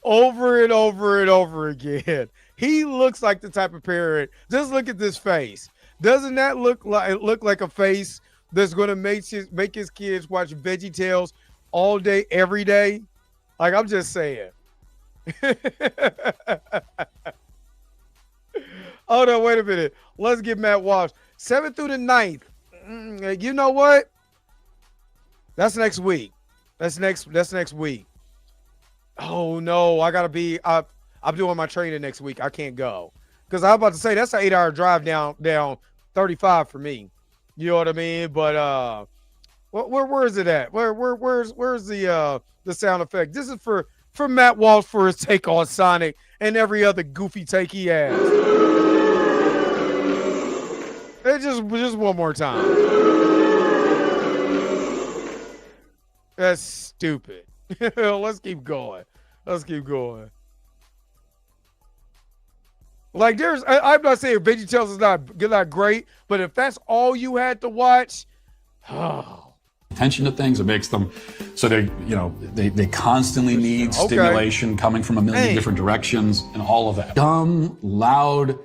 over and over and over again. He looks like the type of parent. Just look at this face. Doesn't that look like a face that's going to make his kids watch VeggieTales all day, every day? Like, I'm just saying. Oh no, wait a minute. Let's get Matt Walsh. 7th through the 9th. You know what? That's next week. That's next week. Oh no, I gotta be. I'm doing my training next week. I can't go because I'm about to say that's an 8-hour drive down 35 for me. You know what I mean? But where is it at? Where's the sound effect? This is for Matt Walsh for his take on Sonic and every other goofy take he has. Just one more time. That's stupid. Let's keep going. Like I'm not saying VeggieTales is not great, but if that's all you had to watch, attention to things, it makes them so they constantly need stimulation coming from a million different directions and all of that. Dumb, loud,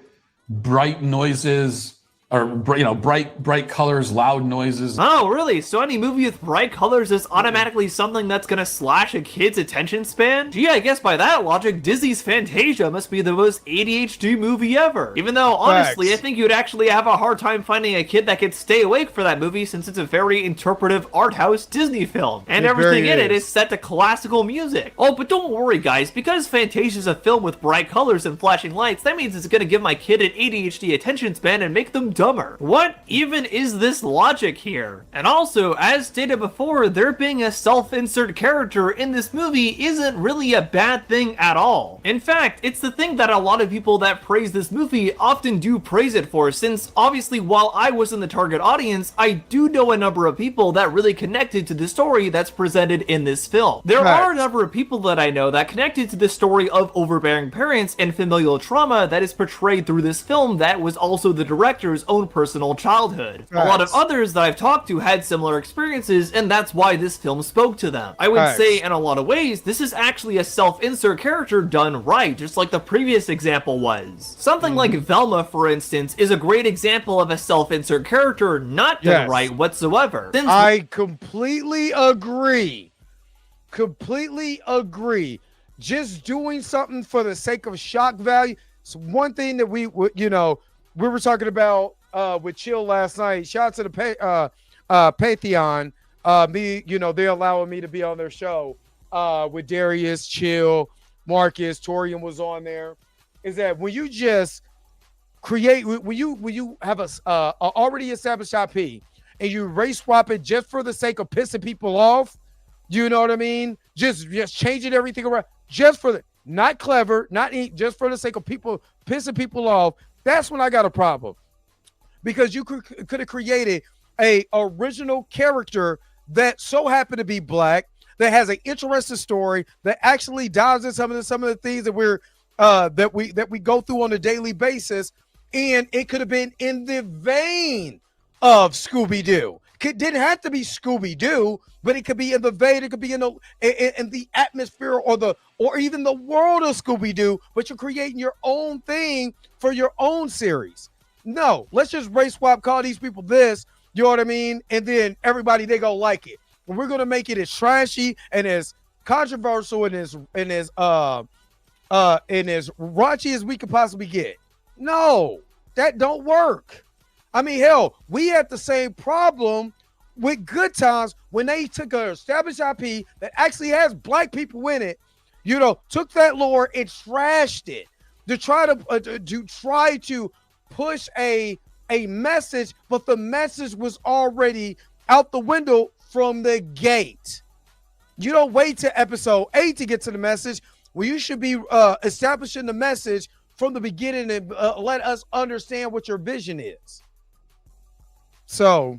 bright noises. Or, bright colors, loud noises. Oh, really? So any movie with bright colors is automatically something that's gonna slash a kid's attention span? Gee, I guess by that logic, Disney's Fantasia must be the most ADHD movie ever. Even though, honestly, I think you'd actually have a hard time finding a kid that could stay awake for that movie since it's a very interpretive art house Disney film. And everything in it is set to classical music. Oh, but don't worry, guys. Because Fantasia's a film with bright colors and flashing lights, that means it's gonna give my kid an ADHD attention span and make them dumber. What even is this logic here? And also, as stated before, there being a self-insert character in this movie isn't really a bad thing at all. In fact, it's the thing that a lot of people that praise this movie often do praise it for, since obviously while I was in the target audience, I do know a number of people that really connected to the story that's presented in this film. There are a number of people that I know that connected to the story of overbearing parents and familial trauma that is portrayed through this film that was also the director's own personal childhood. A lot of others that I've talked to had similar experiences, and that's why this film spoke to them. I would say in a lot of ways, this is actually a self-insert character done right, just like the previous example was. Something like Velma, for instance, is a great example of a self-insert character not done right whatsoever. I completely agree. Just doing something for the sake of shock value. It's one thing that we were talking about with Chill last night. Shout out to the Pantheon. They're allowing me to be on their show with Darius, Chill, Marcus, Torian was on there. Is that when you just create, when you have a already established IP and you race swap it just for the sake of pissing people off, you know what I mean? Just changing everything around, just for the not clever, just for the sake of people pissing people off. That's when I got a problem. Because you could have created a original character that so happened to be black, that has an interesting story, that actually dives in some of the things that we go through on a daily basis, and it could have been in the vein of Scooby-Doo. It didn't have to be Scooby-Doo, but it could be in the vein. It could be in the atmosphere or even the world of Scooby-Doo. But you're creating your own thing for your own series. No, let's just race swap, call these people this, you know what I mean? And then everybody, they go like it. And we're going to make it as trashy and as controversial and as raunchy as we could possibly get. No, that don't work. I mean, hell, we had the same problem with Good Times when they took an established IP that actually has black people in it, took that lore and trashed it to try to push a message, but the message was already out the window from the gate. You don't wait to episode 8 to get to the message. Well, you should be establishing the message from the beginning and let us understand what your vision is. So,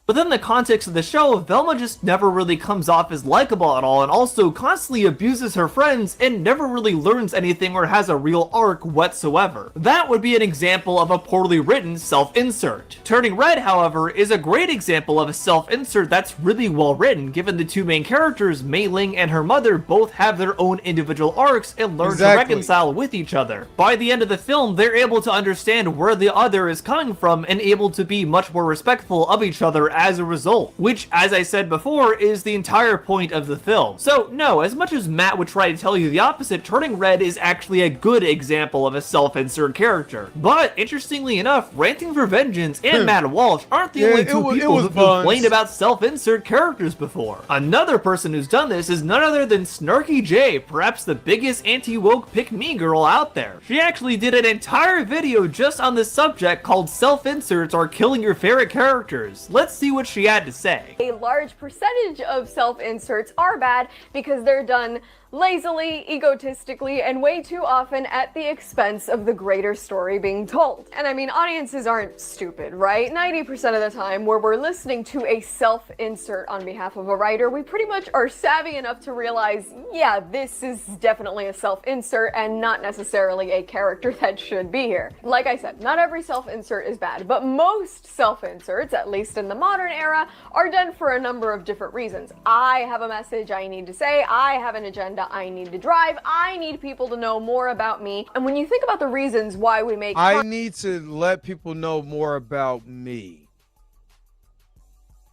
within the context of the show, Velma just never really comes off as likable at all, and also constantly abuses her friends and never really learns anything or has a real arc whatsoever. That would be an example of a poorly written self-insert. Turning Red, however, is a great example of a self-insert that's really well written, given the two main characters, Mei Ling and her mother, both have their own individual arcs and learn to reconcile with each other. By the end of the film, they're able to understand where the other is coming from and able to be much more respectful of each other as a result, which, as I said before, is the entire point of the film. So no, as much as Matt would try to tell you the opposite, Turning Red is actually a good example of a self-insert character. But interestingly enough, Ranting for Vengeance and Matt Walsh aren't the only two people who've complained about self-insert characters before. Another person who's done this is none other than Snarky J, perhaps the biggest anti-woke pick-me girl out there. She actually did an entire video just on this subject called Self-Inserts Are Killing Your Favorite Characters. Let's see what she had to say. A large percentage of self-inserts are bad because they're done lazily, egotistically, and way too often at the expense of the greater story being told. And I mean, audiences aren't stupid, right? 90% of the time where we're listening to a self-insert on behalf of a writer, we pretty much are savvy enough to realize, yeah, this is definitely a self-insert and not necessarily a character that should be here. Like I said, not every self-insert is bad, but most self-inserts, at least in the modern era, are done for a number of different reasons. I have a message I need to say, I have an agenda I need to drive, I need people to know more about me. And when you think about the reasons why we make I need to let people know more about me.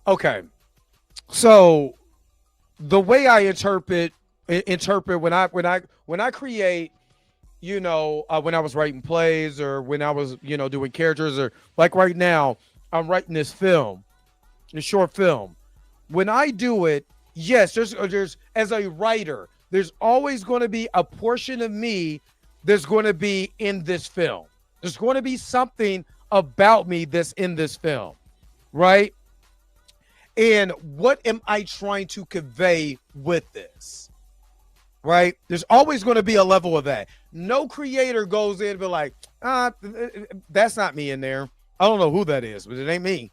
Okay. So the way I interpret when I create, you know, when I was writing plays or when I was, you know, doing characters, or like right now, I'm writing this film, a short film. When I do it, yes, there's as a writer, there's always going to be a portion of me that's going to be in this film. There's going to be something about me that's in this film, right? And what am I trying to convey with this, right? There's always going to be a level of that. No creator goes in and be like, that's not me in there. I don't know who that is, but it ain't me.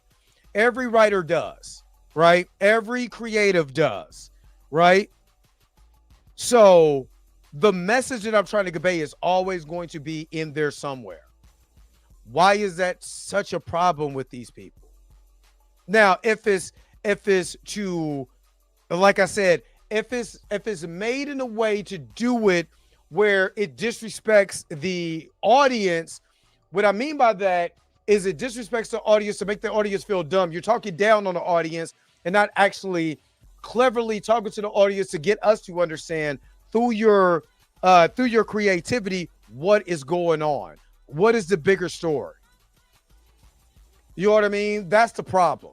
Every writer does, right? Every creative does, right? So the message that I'm trying to convey is always going to be in there somewhere. Why is that such a problem with these people? Now, if it's to, like I said, if it's made in a way to do it where it disrespects the audience, what I mean by that is it disrespects the audience to make the audience feel dumb. You're talking down on the audience and not actually cleverly talking to the audience to get us to understand through your creativity what is going on. What is the bigger story? You know what I mean? That's the problem.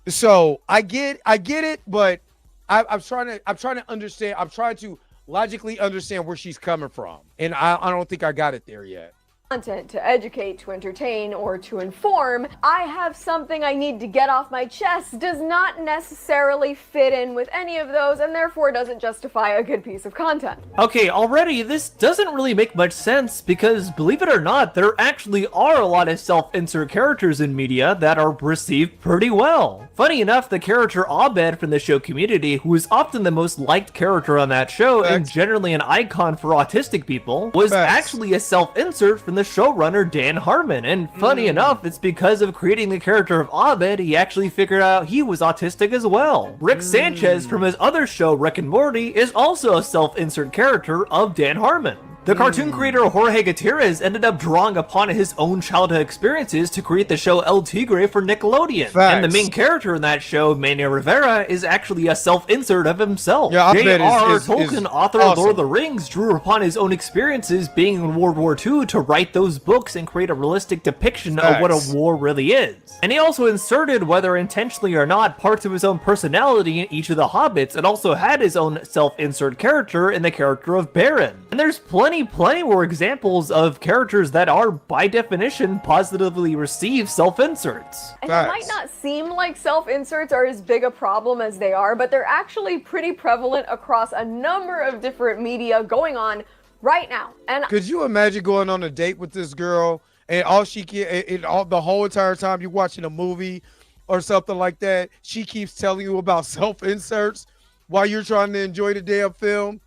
So I get it, but I'm trying to understand. I'm trying to logically understand where she's coming from, and I don't think I got it there yet. Content to educate, to entertain, or to inform, I have something I need to get off my chest does not necessarily fit in with any of those, and therefore doesn't justify a good piece of content. Okay, already this doesn't really make much sense because, believe it or not, there actually are a lot of self-insert characters in media that are received pretty well. Funny enough, the character Abed from the show Community, who is often the most liked character on that show and generally an icon for autistic people, was actually a self-insert from the showrunner Dan Harmon, and funny enough, it's because of creating the character of Abed, he actually figured out he was autistic as well. Rick Sanchez from his other show Rick and Morty is also a self-insert character of Dan Harmon. The cartoon creator Jorge Gutierrez ended up drawing upon his own childhood experiences to create the show El Tigre for Nickelodeon. And the main character in that show, Manny Rivera, is actually a self-insert of himself. J.R. Tolkien, author of Lord of the Rings, drew upon his own experiences being in World War II to write those books and create a realistic depiction of what a war really is. And he also inserted, whether intentionally or not, parts of his own personality in each of the Hobbits, and also had his own self-insert character in the character of Baron. And there's plenty plenty more examples of characters that are, by definition, positively receive self-inserts. And it might not seem like self-inserts are as big a problem as they are, but they're actually pretty prevalent across a number of different media going on right now. And could you imagine going on a date with this girl and all she the whole entire time you're watching a movie or something like that, she keeps telling you about self-inserts while you're trying to enjoy the damn film?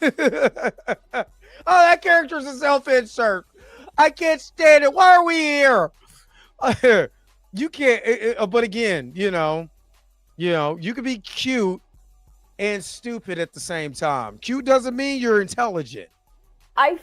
Oh, that character's a self-insert. I can't stand it. Why are we here? You can't. But again, you can be cute and stupid at the same time. Cute doesn't mean you're intelligent. I've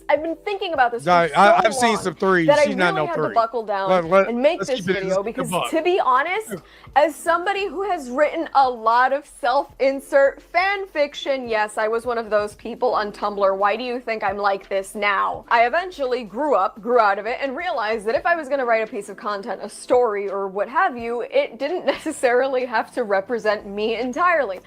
been thinking about this for I've so seen long some threes. that I She's not really no had three. to buckle down and make this video because, to be honest, as somebody who has written a lot of self-insert fan fiction, yes, I was one of those people on Tumblr. Why do you think I'm like this now? I eventually grew out of it, and realized that if I was going to write a piece of content, a story, or what have you, it didn't necessarily have to represent me entirely.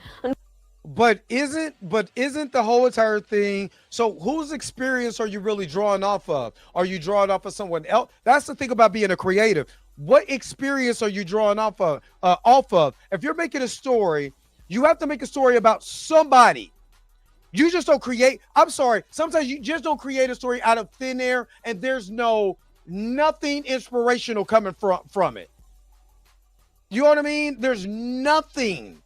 But isn't the whole entire thing, so whose experience are you really drawing off of? Are you drawing off of someone else? That's the thing about being a creative. What experience are you drawing off of? If you're making a story, you have to make a story about somebody. You just don't create. I'm sorry. Sometimes you just don't create a story out of thin air and there's nothing inspirational coming from it. You know what I mean? There's nothing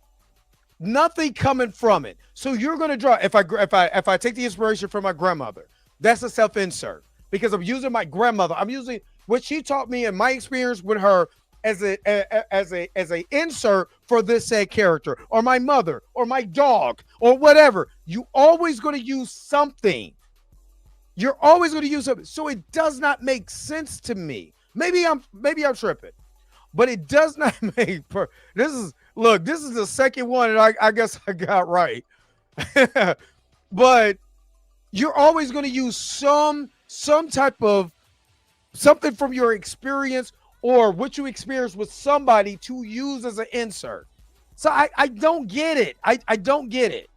coming from it. So you're going to draw. If I take the inspiration from my grandmother, that's a self-insert because I'm using my grandmother. I'm using what she taught me and my experience with her as a insert for this said character, or my mother, or my dog, or whatever. You always going to use something. You're always going to use something. So it does not make sense to me. Maybe I'm tripping, but it does not make. This is the second one, and I guess I got right. But you're always going to use some type of something from your experience or what you experienced with somebody to use as an insert. So I don't get it. I don't get it.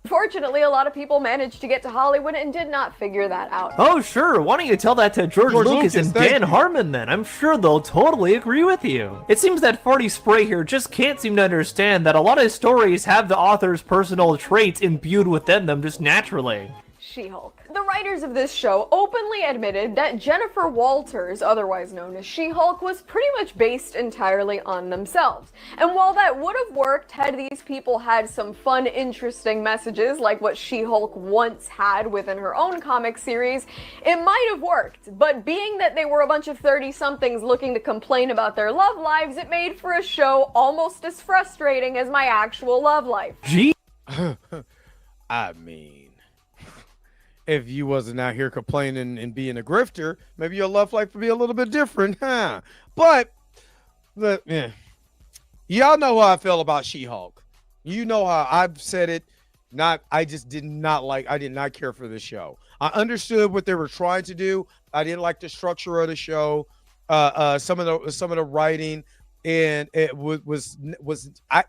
Unfortunately, a lot of people managed to get to Hollywood and did not figure that out. Oh, sure. Why don't you tell that to George Lucas and Dan Harmon then? I'm sure they'll totally agree with you. It seems that Farty Spray here just can't seem to understand that a lot of stories have the author's personal traits imbued within them just naturally. She-Hulk. The writers of this show openly admitted that Jennifer Walters, otherwise known as She-Hulk, was pretty much based entirely on themselves. And while that would have worked had these people had some fun, interesting messages like what She-Hulk once had within her own comic series, it might have worked. But being that they were a bunch of 30-somethings looking to complain about their love lives, it made for a show almost as frustrating as my actual love life. I mean, if you wasn't out here complaining and being a grifter, maybe your love life would be a little bit different, huh? But y'all know how I feel about She-Hulk. You know how I've said it. I did not care for the show. I understood what they were trying to do. I didn't like the structure of the show, some of the writing, and it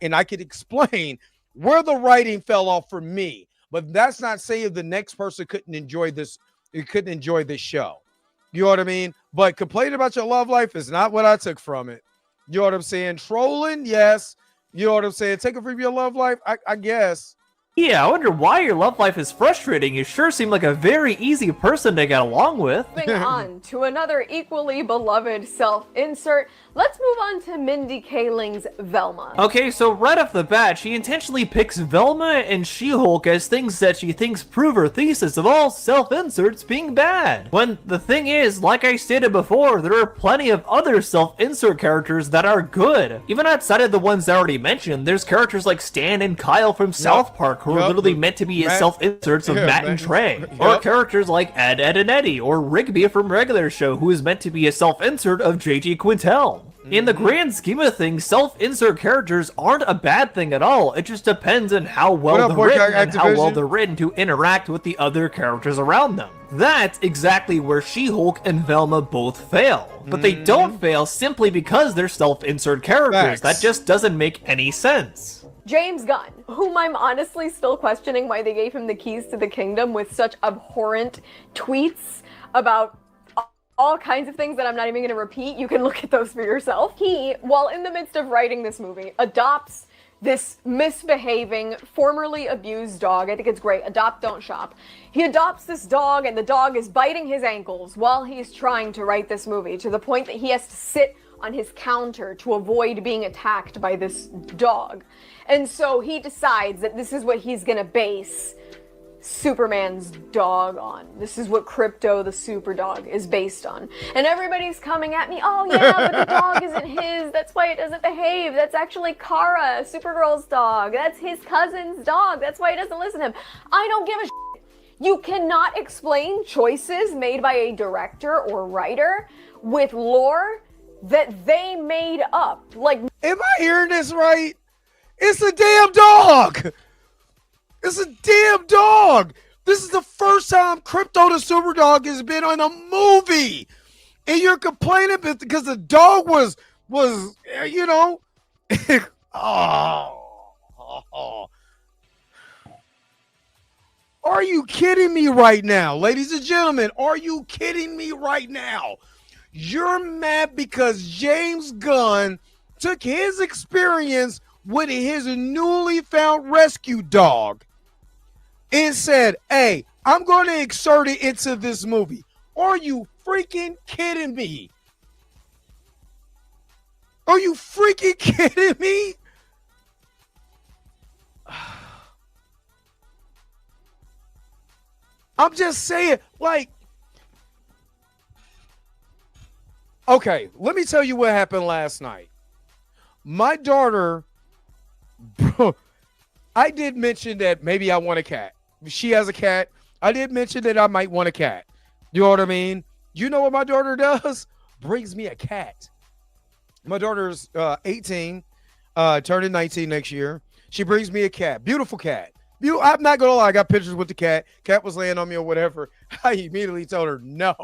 and I could explain where the writing fell off for me. But that's not saying the next person couldn't enjoy this. It couldn't enjoy this show. You know what I mean? But complaining about your love life is not what I took from it. You know what I'm saying? Trolling, yes. You know what I'm saying? Taking from your love life, I guess. Yeah, I wonder why your love life is frustrating. You sure seem like a very easy person to get along with. Moving on to another equally beloved self-insert, let's move on to Mindy Kaling's Velma. Okay, so right off the bat, she intentionally picks Velma and She-Hulk as things that she thinks prove her thesis of all self-inserts being bad. When the thing is, like I stated before, there are plenty of other self-insert characters that are good. Even outside of the ones I already mentioned, there's characters like Stan and Kyle from South Park who are literally meant to be self-inserts of Matt and Trey. Or characters like Ed, and Eddie, or Rigby from Regular Show, who is meant to be a self-insert of JG Quintel. In the grand scheme of things, self-insert characters aren't a bad thing at all. It just depends on how well they're written and how well they're written to interact with the other characters around them. That's exactly where She-Hulk and Velma both fail. But they don't fail simply because they're self-insert characters. That just doesn't make any sense. James Gunn, whom I'm honestly still questioning why they gave him the keys to the kingdom with such abhorrent tweets about all kinds of things that I'm not even going to repeat. You can look at those for yourself. He, while in the midst of writing this movie, adopts this misbehaving, formerly abused dog. I think it's great. Adopt, don't shop. He adopts this dog, and the dog is biting his ankles while he's trying to write this movie, to the point that he has to sit on his counter to avoid being attacked by this dog. And so he decides that this is what he's gonna base Superman's dog on. This is what Krypto the super dog is based on. And everybody's coming at me, oh yeah, but the dog isn't his, that's why it doesn't behave. That's actually Kara, Supergirl's dog. That's his cousin's dog. That's why he doesn't listen to him. I don't give a shit. You cannot explain choices made by a director or writer with lore that they made up. Like, am I hearing this right? It's a damn dog. It's a damn dog. This is the first time Krypto the Superdog has been on a movie, and you're complaining because the dog was you know. Oh. Are you kidding me right now, ladies and gentlemen? Are you kidding me right now? You're mad because James Gunn took his experience with his newly found rescue dog and said, hey, I'm going to insert it into this movie. Are you freaking kidding me? Are you freaking kidding me? I'm just saying, like, okay, let me tell you what happened last night. My daughter, bro, I did mention that maybe I want a cat. She has a cat. I did mention that I might want a cat. You know what I mean? You know what my daughter does? Brings me a cat. My daughter's 18, turning 19 next year. She brings me a cat. Beautiful cat. I'm not going to lie. I got pictures with the cat. Cat was laying on me or whatever. I immediately told her, no,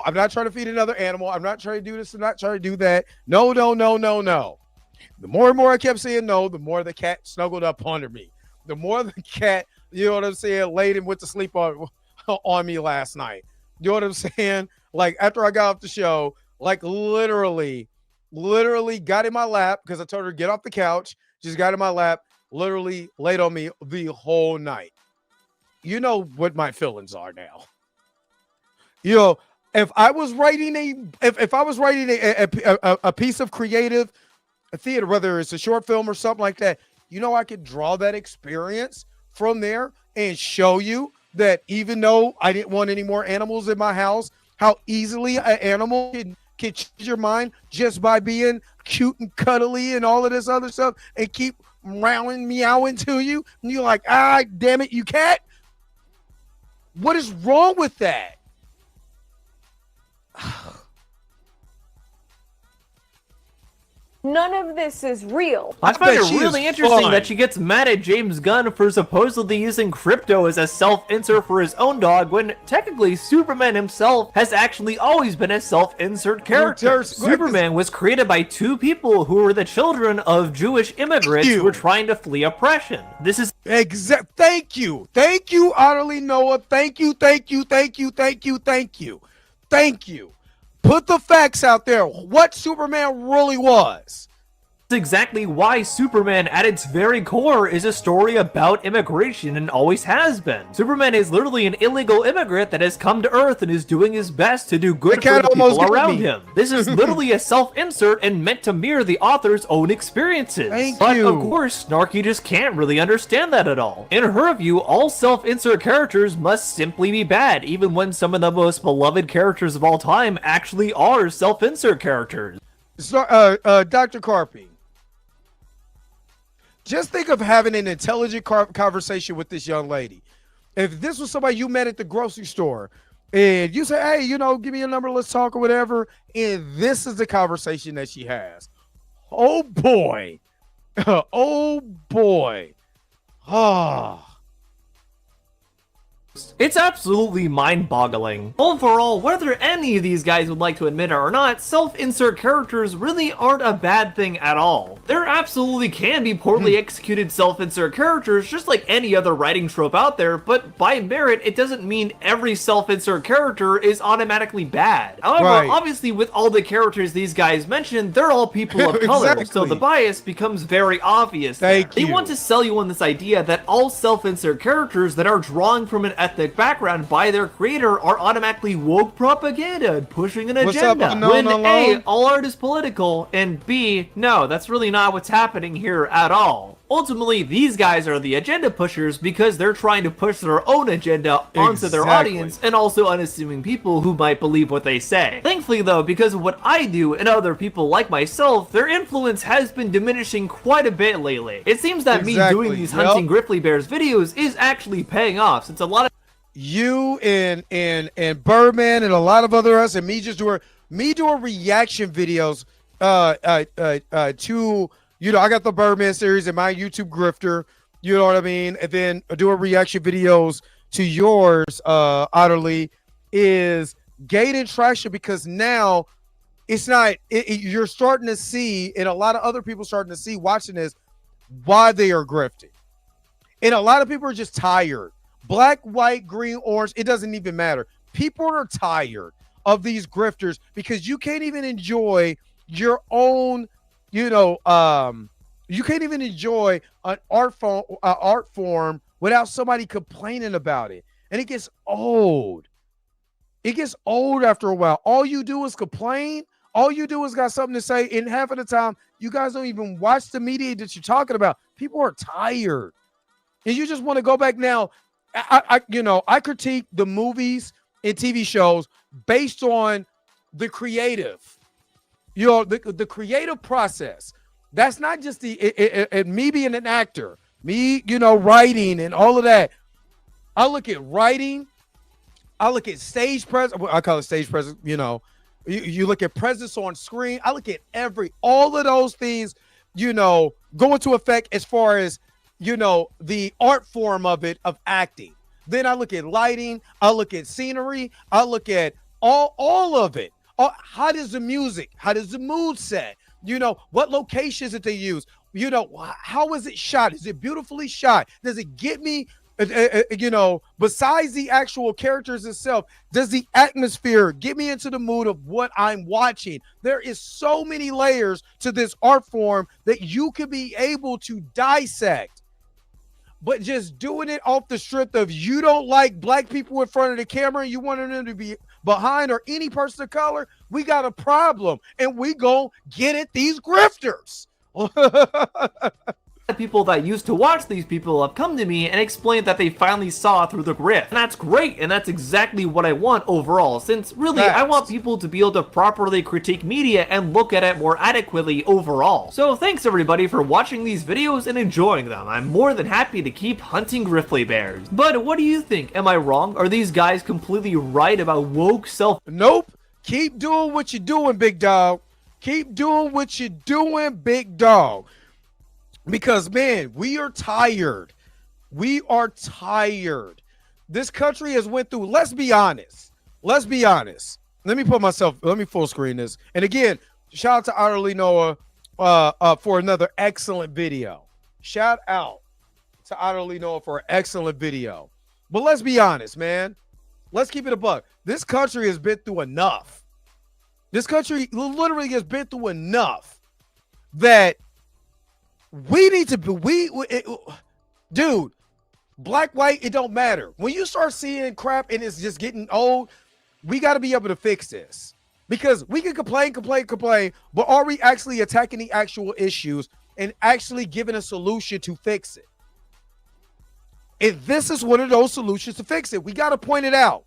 I'm not trying to feed another animal. I'm not trying to do this. I'm not trying to do that. No. The more and more I kept saying no, the more the cat snuggled up under me. The more the cat, you know what I'm saying, laid and went to sleep on me last night. You know what I'm saying? Like, after I got off the show, like literally got in my lap because I told her to get off the couch. Just got in my lap, literally laid on me the whole night. You know what my feelings are now. You know, if I was writing a piece of creative theater, whether it's a short film or something like that, you know, I could draw that experience from there and show you that even though I didn't want any more animals in my house, how easily an animal can change your mind just by being cute and cuddly and all of this other stuff and keep meowing to you. And you're like, ah, damn it, you cat. What is wrong with that? none of this is real. I find it really interesting that she gets mad at James Gunn for supposedly using Krypto as a self-insert for his own dog, when technically Superman himself has actually always been a self-insert character. Superman was created by two people who were the children of Jewish immigrants who were trying to flee oppression. This is Thank you, Otterly Noah. Thank you. Put the facts out there. What Superman really was. That's exactly why Superman at its very core is a story about immigration and always has been. Superman is literally an illegal immigrant that has come to Earth and is doing his best to do good for the people around him. This is literally a self-insert and meant to mirror the author's own experiences. But of course, Snarky just can't really understand that at all. In her view, all self-insert characters must simply be bad, even when some of the most beloved characters of all time actually are self-insert characters. Dr. Carpy. Just think of having an intelligent conversation with this young lady. If this was somebody you met at the grocery store and you say, hey, give me a number, let's talk or whatever, and this is the conversation that she has. Oh, boy. It's absolutely mind-boggling. Overall, whether any of these guys would like to admit it or not, self-insert characters really aren't a bad thing at all. There absolutely can be poorly executed self-insert characters just like any other writing trope out there, but by merit, it doesn't mean every self-insert character is automatically bad. However, obviously with all the characters these guys mentioned, they're all people of color, so the bias becomes very obvious. They want to sell you on this idea that all self-insert characters that are drawing from an ethnic background by their creator are automatically woke propaganda and pushing an agenda. When A, all art is political, and B, no, that's really not what's happening here at all. Ultimately, these guys are the agenda pushers because they're trying to push their own agenda onto their audience and also unassuming people who might believe what they say. Thankfully though, because of what I do and other people like myself, their influence has been diminishing quite a bit lately. It seems that me doing these hunting grizzly bears videos is actually paying off, since a lot of you and Birdman and a lot of other us and me just doing reaction videos to, you know, I got the Birdman series in my YouTube grifter, you know what I mean? And then doing reaction videos to yours, Otterly, is gaining traction because now it's not, you're starting to see, and a lot of other people starting to see watching this, why they are grifting. And a lot of people are just tired. Black, white, green, orange, it doesn't even matter. People are tired of these grifters because you can't even enjoy your own, you know, you can't even enjoy an art form without somebody complaining about it. And it gets old. It gets old after a while. All you do is complain. All you do is got something to say. And half of the time, you guys don't even watch the media that you're talking about. People are tired. And you just want to go back now. I critique the movies and TV shows based on the creative, you know, the creative process. That's not just me being an actor, me, you know, writing and all of that. I look at writing. I look at stage presence. I call it stage presence. You know, you look at presence on screen. I look at all of those things, you know, go into effect as far as, you know, the art form of it, of acting. Then I look at lighting, I look at scenery, I look at all of it. How does the music, how does the mood set? You know, what locations that they use? You know, how is it shot? Is it beautifully shot? Does it get me, you know, besides the actual characters itself, does the atmosphere get me into the mood of what I'm watching? There is so many layers to this art form that you could be able to dissect. But just doing it off the strip of you don't like black people in front of the camera and you want them to be behind, or any person of color, we got a problem. And we gon' get at these grifters. People that used to watch these people have come to me and explained that they finally saw through the grift. And that's great, and that's exactly what I want overall, since really I want people to be able to properly critique media and look at it more adequately overall. So thanks everybody for watching these videos and enjoying them. I'm more than happy to keep hunting grizzly bears. But what do you think? Am I wrong? Are these guys completely right about woke self? Nope. Keep doing what you're doing, big dog. Keep doing what you're doing, big dog. Because, man, we are tired. We are tired. This country has went through, let's be honest. Let's be honest. Let me full screen this. And again, shout out to Otterly Noah for another excellent video. Shout out to Otterly Noah for an excellent video. But let's be honest, man. Let's keep it a buck. This country has been through enough. This country literally has been through enough that we need to be, dude, black, white, it don't matter. When you start seeing crap and it's just getting old, we got to be able to fix this. Because we can complain, but are we actually attacking the actual issues and actually giving a solution to fix it? And this is one of those solutions to fix it. We got to point it out.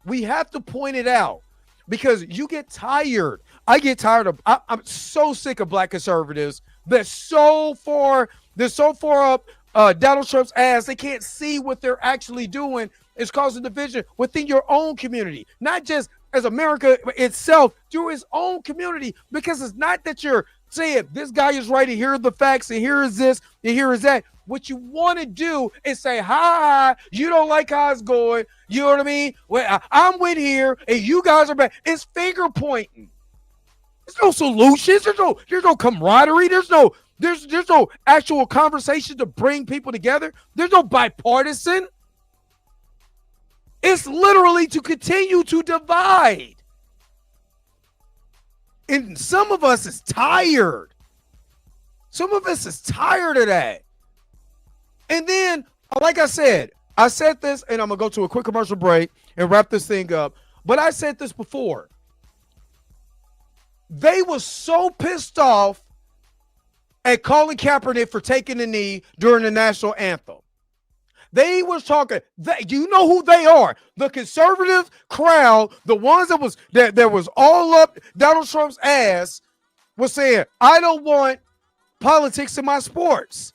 We have to point it out because you get tired. I get tired of, I'm so sick of black conservatives. They're so far up Donald Trump's ass. They can't see what they're actually doing is causing division within your own community, not just as America itself, through its own community, because it's not that you're saying this guy is right, and here are the facts, and here is this, and here is that. What you want to do is say, hi, you don't like how it's going. You know what I mean? Well, I'm with here, and you guys are bad. It's finger pointing. There's no solutions. There's no camaraderie. There's no actual conversation to bring people together. There's no bipartisan. It's literally to continue to divide. And some of us is tired. Some of us is tired of that. And then, like I said this, and I'm going to go to a quick commercial break and wrap this thing up. But I said this before. They were so pissed off at Colin Kaepernick for taking the knee during the national anthem. They was talking, you know who they are. The conservative crowd, the ones that was all up Donald Trump's ass, was saying, I don't want politics in my sports.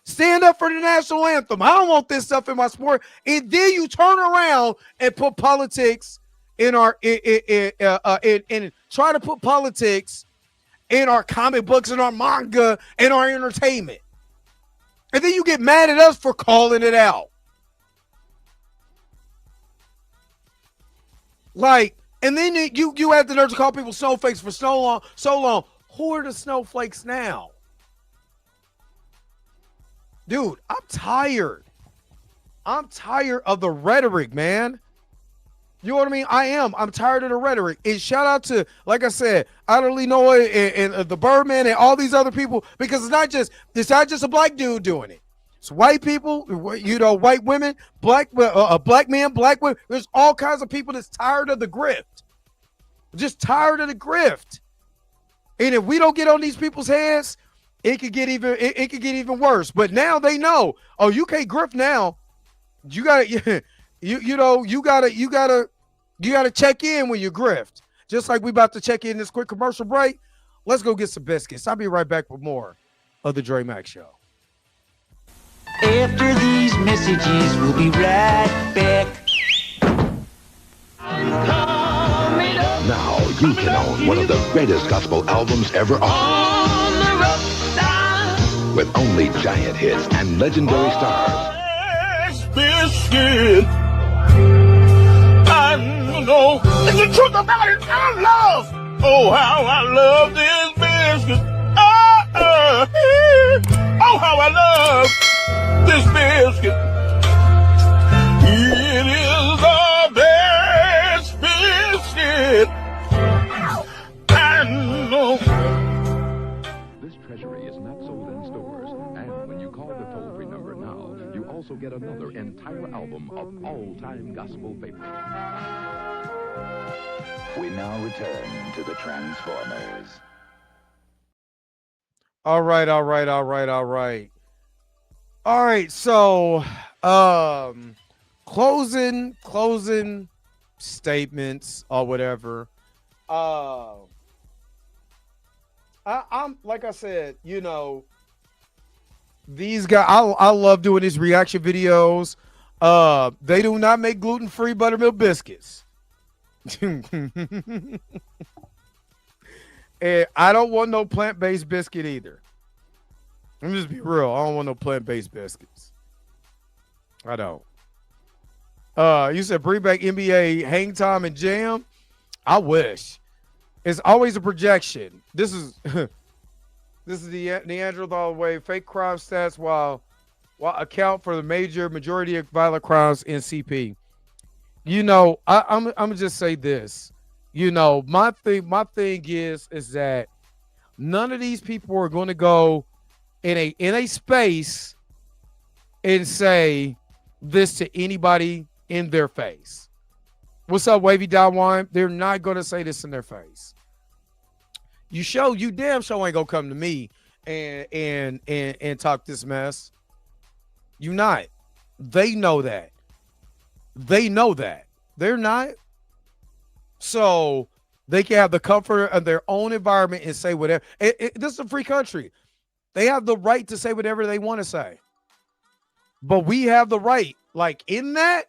Stand up for the national anthem. I don't want this stuff in my sport. And then you turn around and put politics in our and try to put politics in our comic books and our manga and our entertainment. And then you get mad at us for calling it out. Like, and then you have the nerve to call people snowflakes for so long. Who are the snowflakes now? Dude, I'm tired. I'm tired of the rhetoric, man. You know what I mean? I am. I'm tired of the rhetoric. And shout out to, like I said, Adderley Noah and the Birdman and all these other people, because it's not just a black dude doing it. It's white people, white women, black men, black women. There's all kinds of people that's tired of the grift. Just tired of the grift. And if we don't get on these people's heads, it could get even worse. But now they know. Oh, you can't grift now. You gotta you gotta check in when you grift. Just like we about to check in this quick commercial break. Let's go get some biscuits. I'll be right back with more of the Dre Mac Show. After these messages, we'll be right back. Now you can own one of the greatest gospel albums ever on the rough side, with only giant hits and legendary stars. Biscuit. I know it's the truth about it. I love. Oh, how I love this biscuit. Oh, how I love this biscuit. It is the best biscuit. I know. This treasury is not sold in stores, and when you call the toll-free number now, you also get another entire album of all-time gospel favorites. We now return to the Transformers. All right. So, closing statements or whatever. I'm like I said, these guys. I love doing these reaction videos. They do not make gluten-free buttermilk biscuits. And I don't want no plant-based biscuit either. Let me just be real. I don't want no plant-based biscuits. I don't. You said bring back NBA Hang Time and Jam. I wish. It's always a projection. This is the Neanderthal way. Fake crime stats while account for the majority of violent crimes in CP. I'm gonna just say this. My thing is that none of these people are going to go in a space and say this to anybody in their face. What's up, Wavy Down Wine? They're not going to say this in their face. You damn show ain't gonna come to me and talk this mess. You not. They know that. They're not. So they can have the comfort of their own environment and say whatever. This is a free country. They have the right to say whatever they want to say. But we have the right, like in that,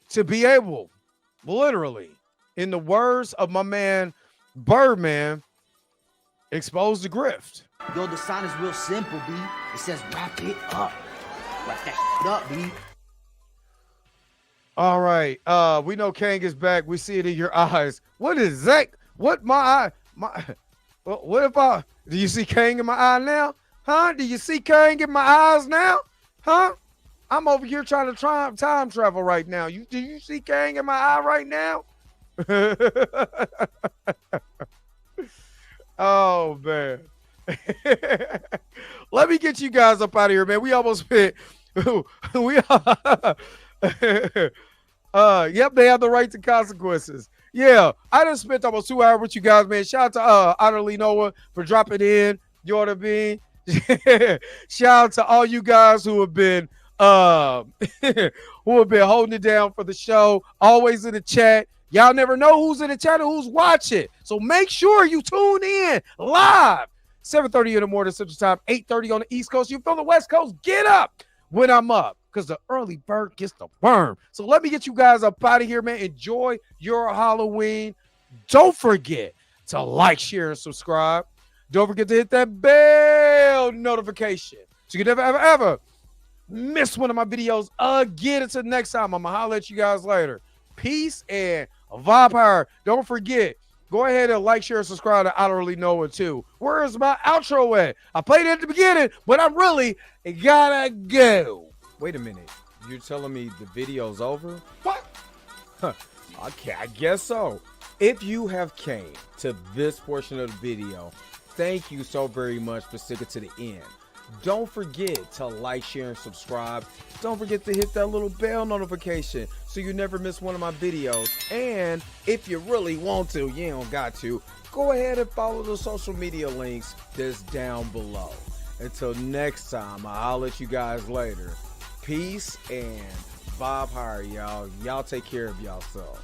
to be able, literally, in the words of my man Birdman, expose the grift. Yo, the sign is real simple, B. It says wrap it up. Wrap that shit up, B. All right. We know Kang is back. We see it in your eyes. What is that? What my eye? What if do you see Kang in my eye now? Huh? Do you see Kang in my eyes now? Huh? I'm over here trying to time travel right now. Do you see Kang in my eye right now? Oh man. Let me get you guys up out of here, man. We almost hit. Yep, they have the right to consequences. Yeah, I just spent almost 2 hours with you guys, man. Shout out to Utterly Noah for dropping in. You know what I mean? Shout out to all you guys who have been holding it down for the show. Always in the chat. Y'all never know who's in the chat or who's watching. So make sure you tune in live. 7:30 in the morning Central Time, 8:30 on the East Coast. You from the West Coast, get up when I'm up, because the early bird gets the worm. So let me get you guys up out of here, man. Enjoy your Halloween. Don't forget to like, share, and subscribe. Don't forget to hit that bell notification so you can never, ever miss one of my videos again. Until next time, I'm going to holler at you guys later. Peace and vibe power. Don't forget, go ahead and like, share, and subscribe to Utterly Noah too. Where is my outro at? I played it at the beginning, but I really gotta go. Wait a minute. You're telling me the video's over? What? Okay, I guess so. If you have came to this portion of the video, thank you so very much for sticking to the end. Don't forget to like, share, and subscribe. Don't forget to hit that little bell notification so you never miss one of my videos. And if you really want to, you don't got to, go ahead and follow the social media links that's down below. Until next time, I'll let you guys later. Peace and vibe higher, y'all. Y'all take care of yourself.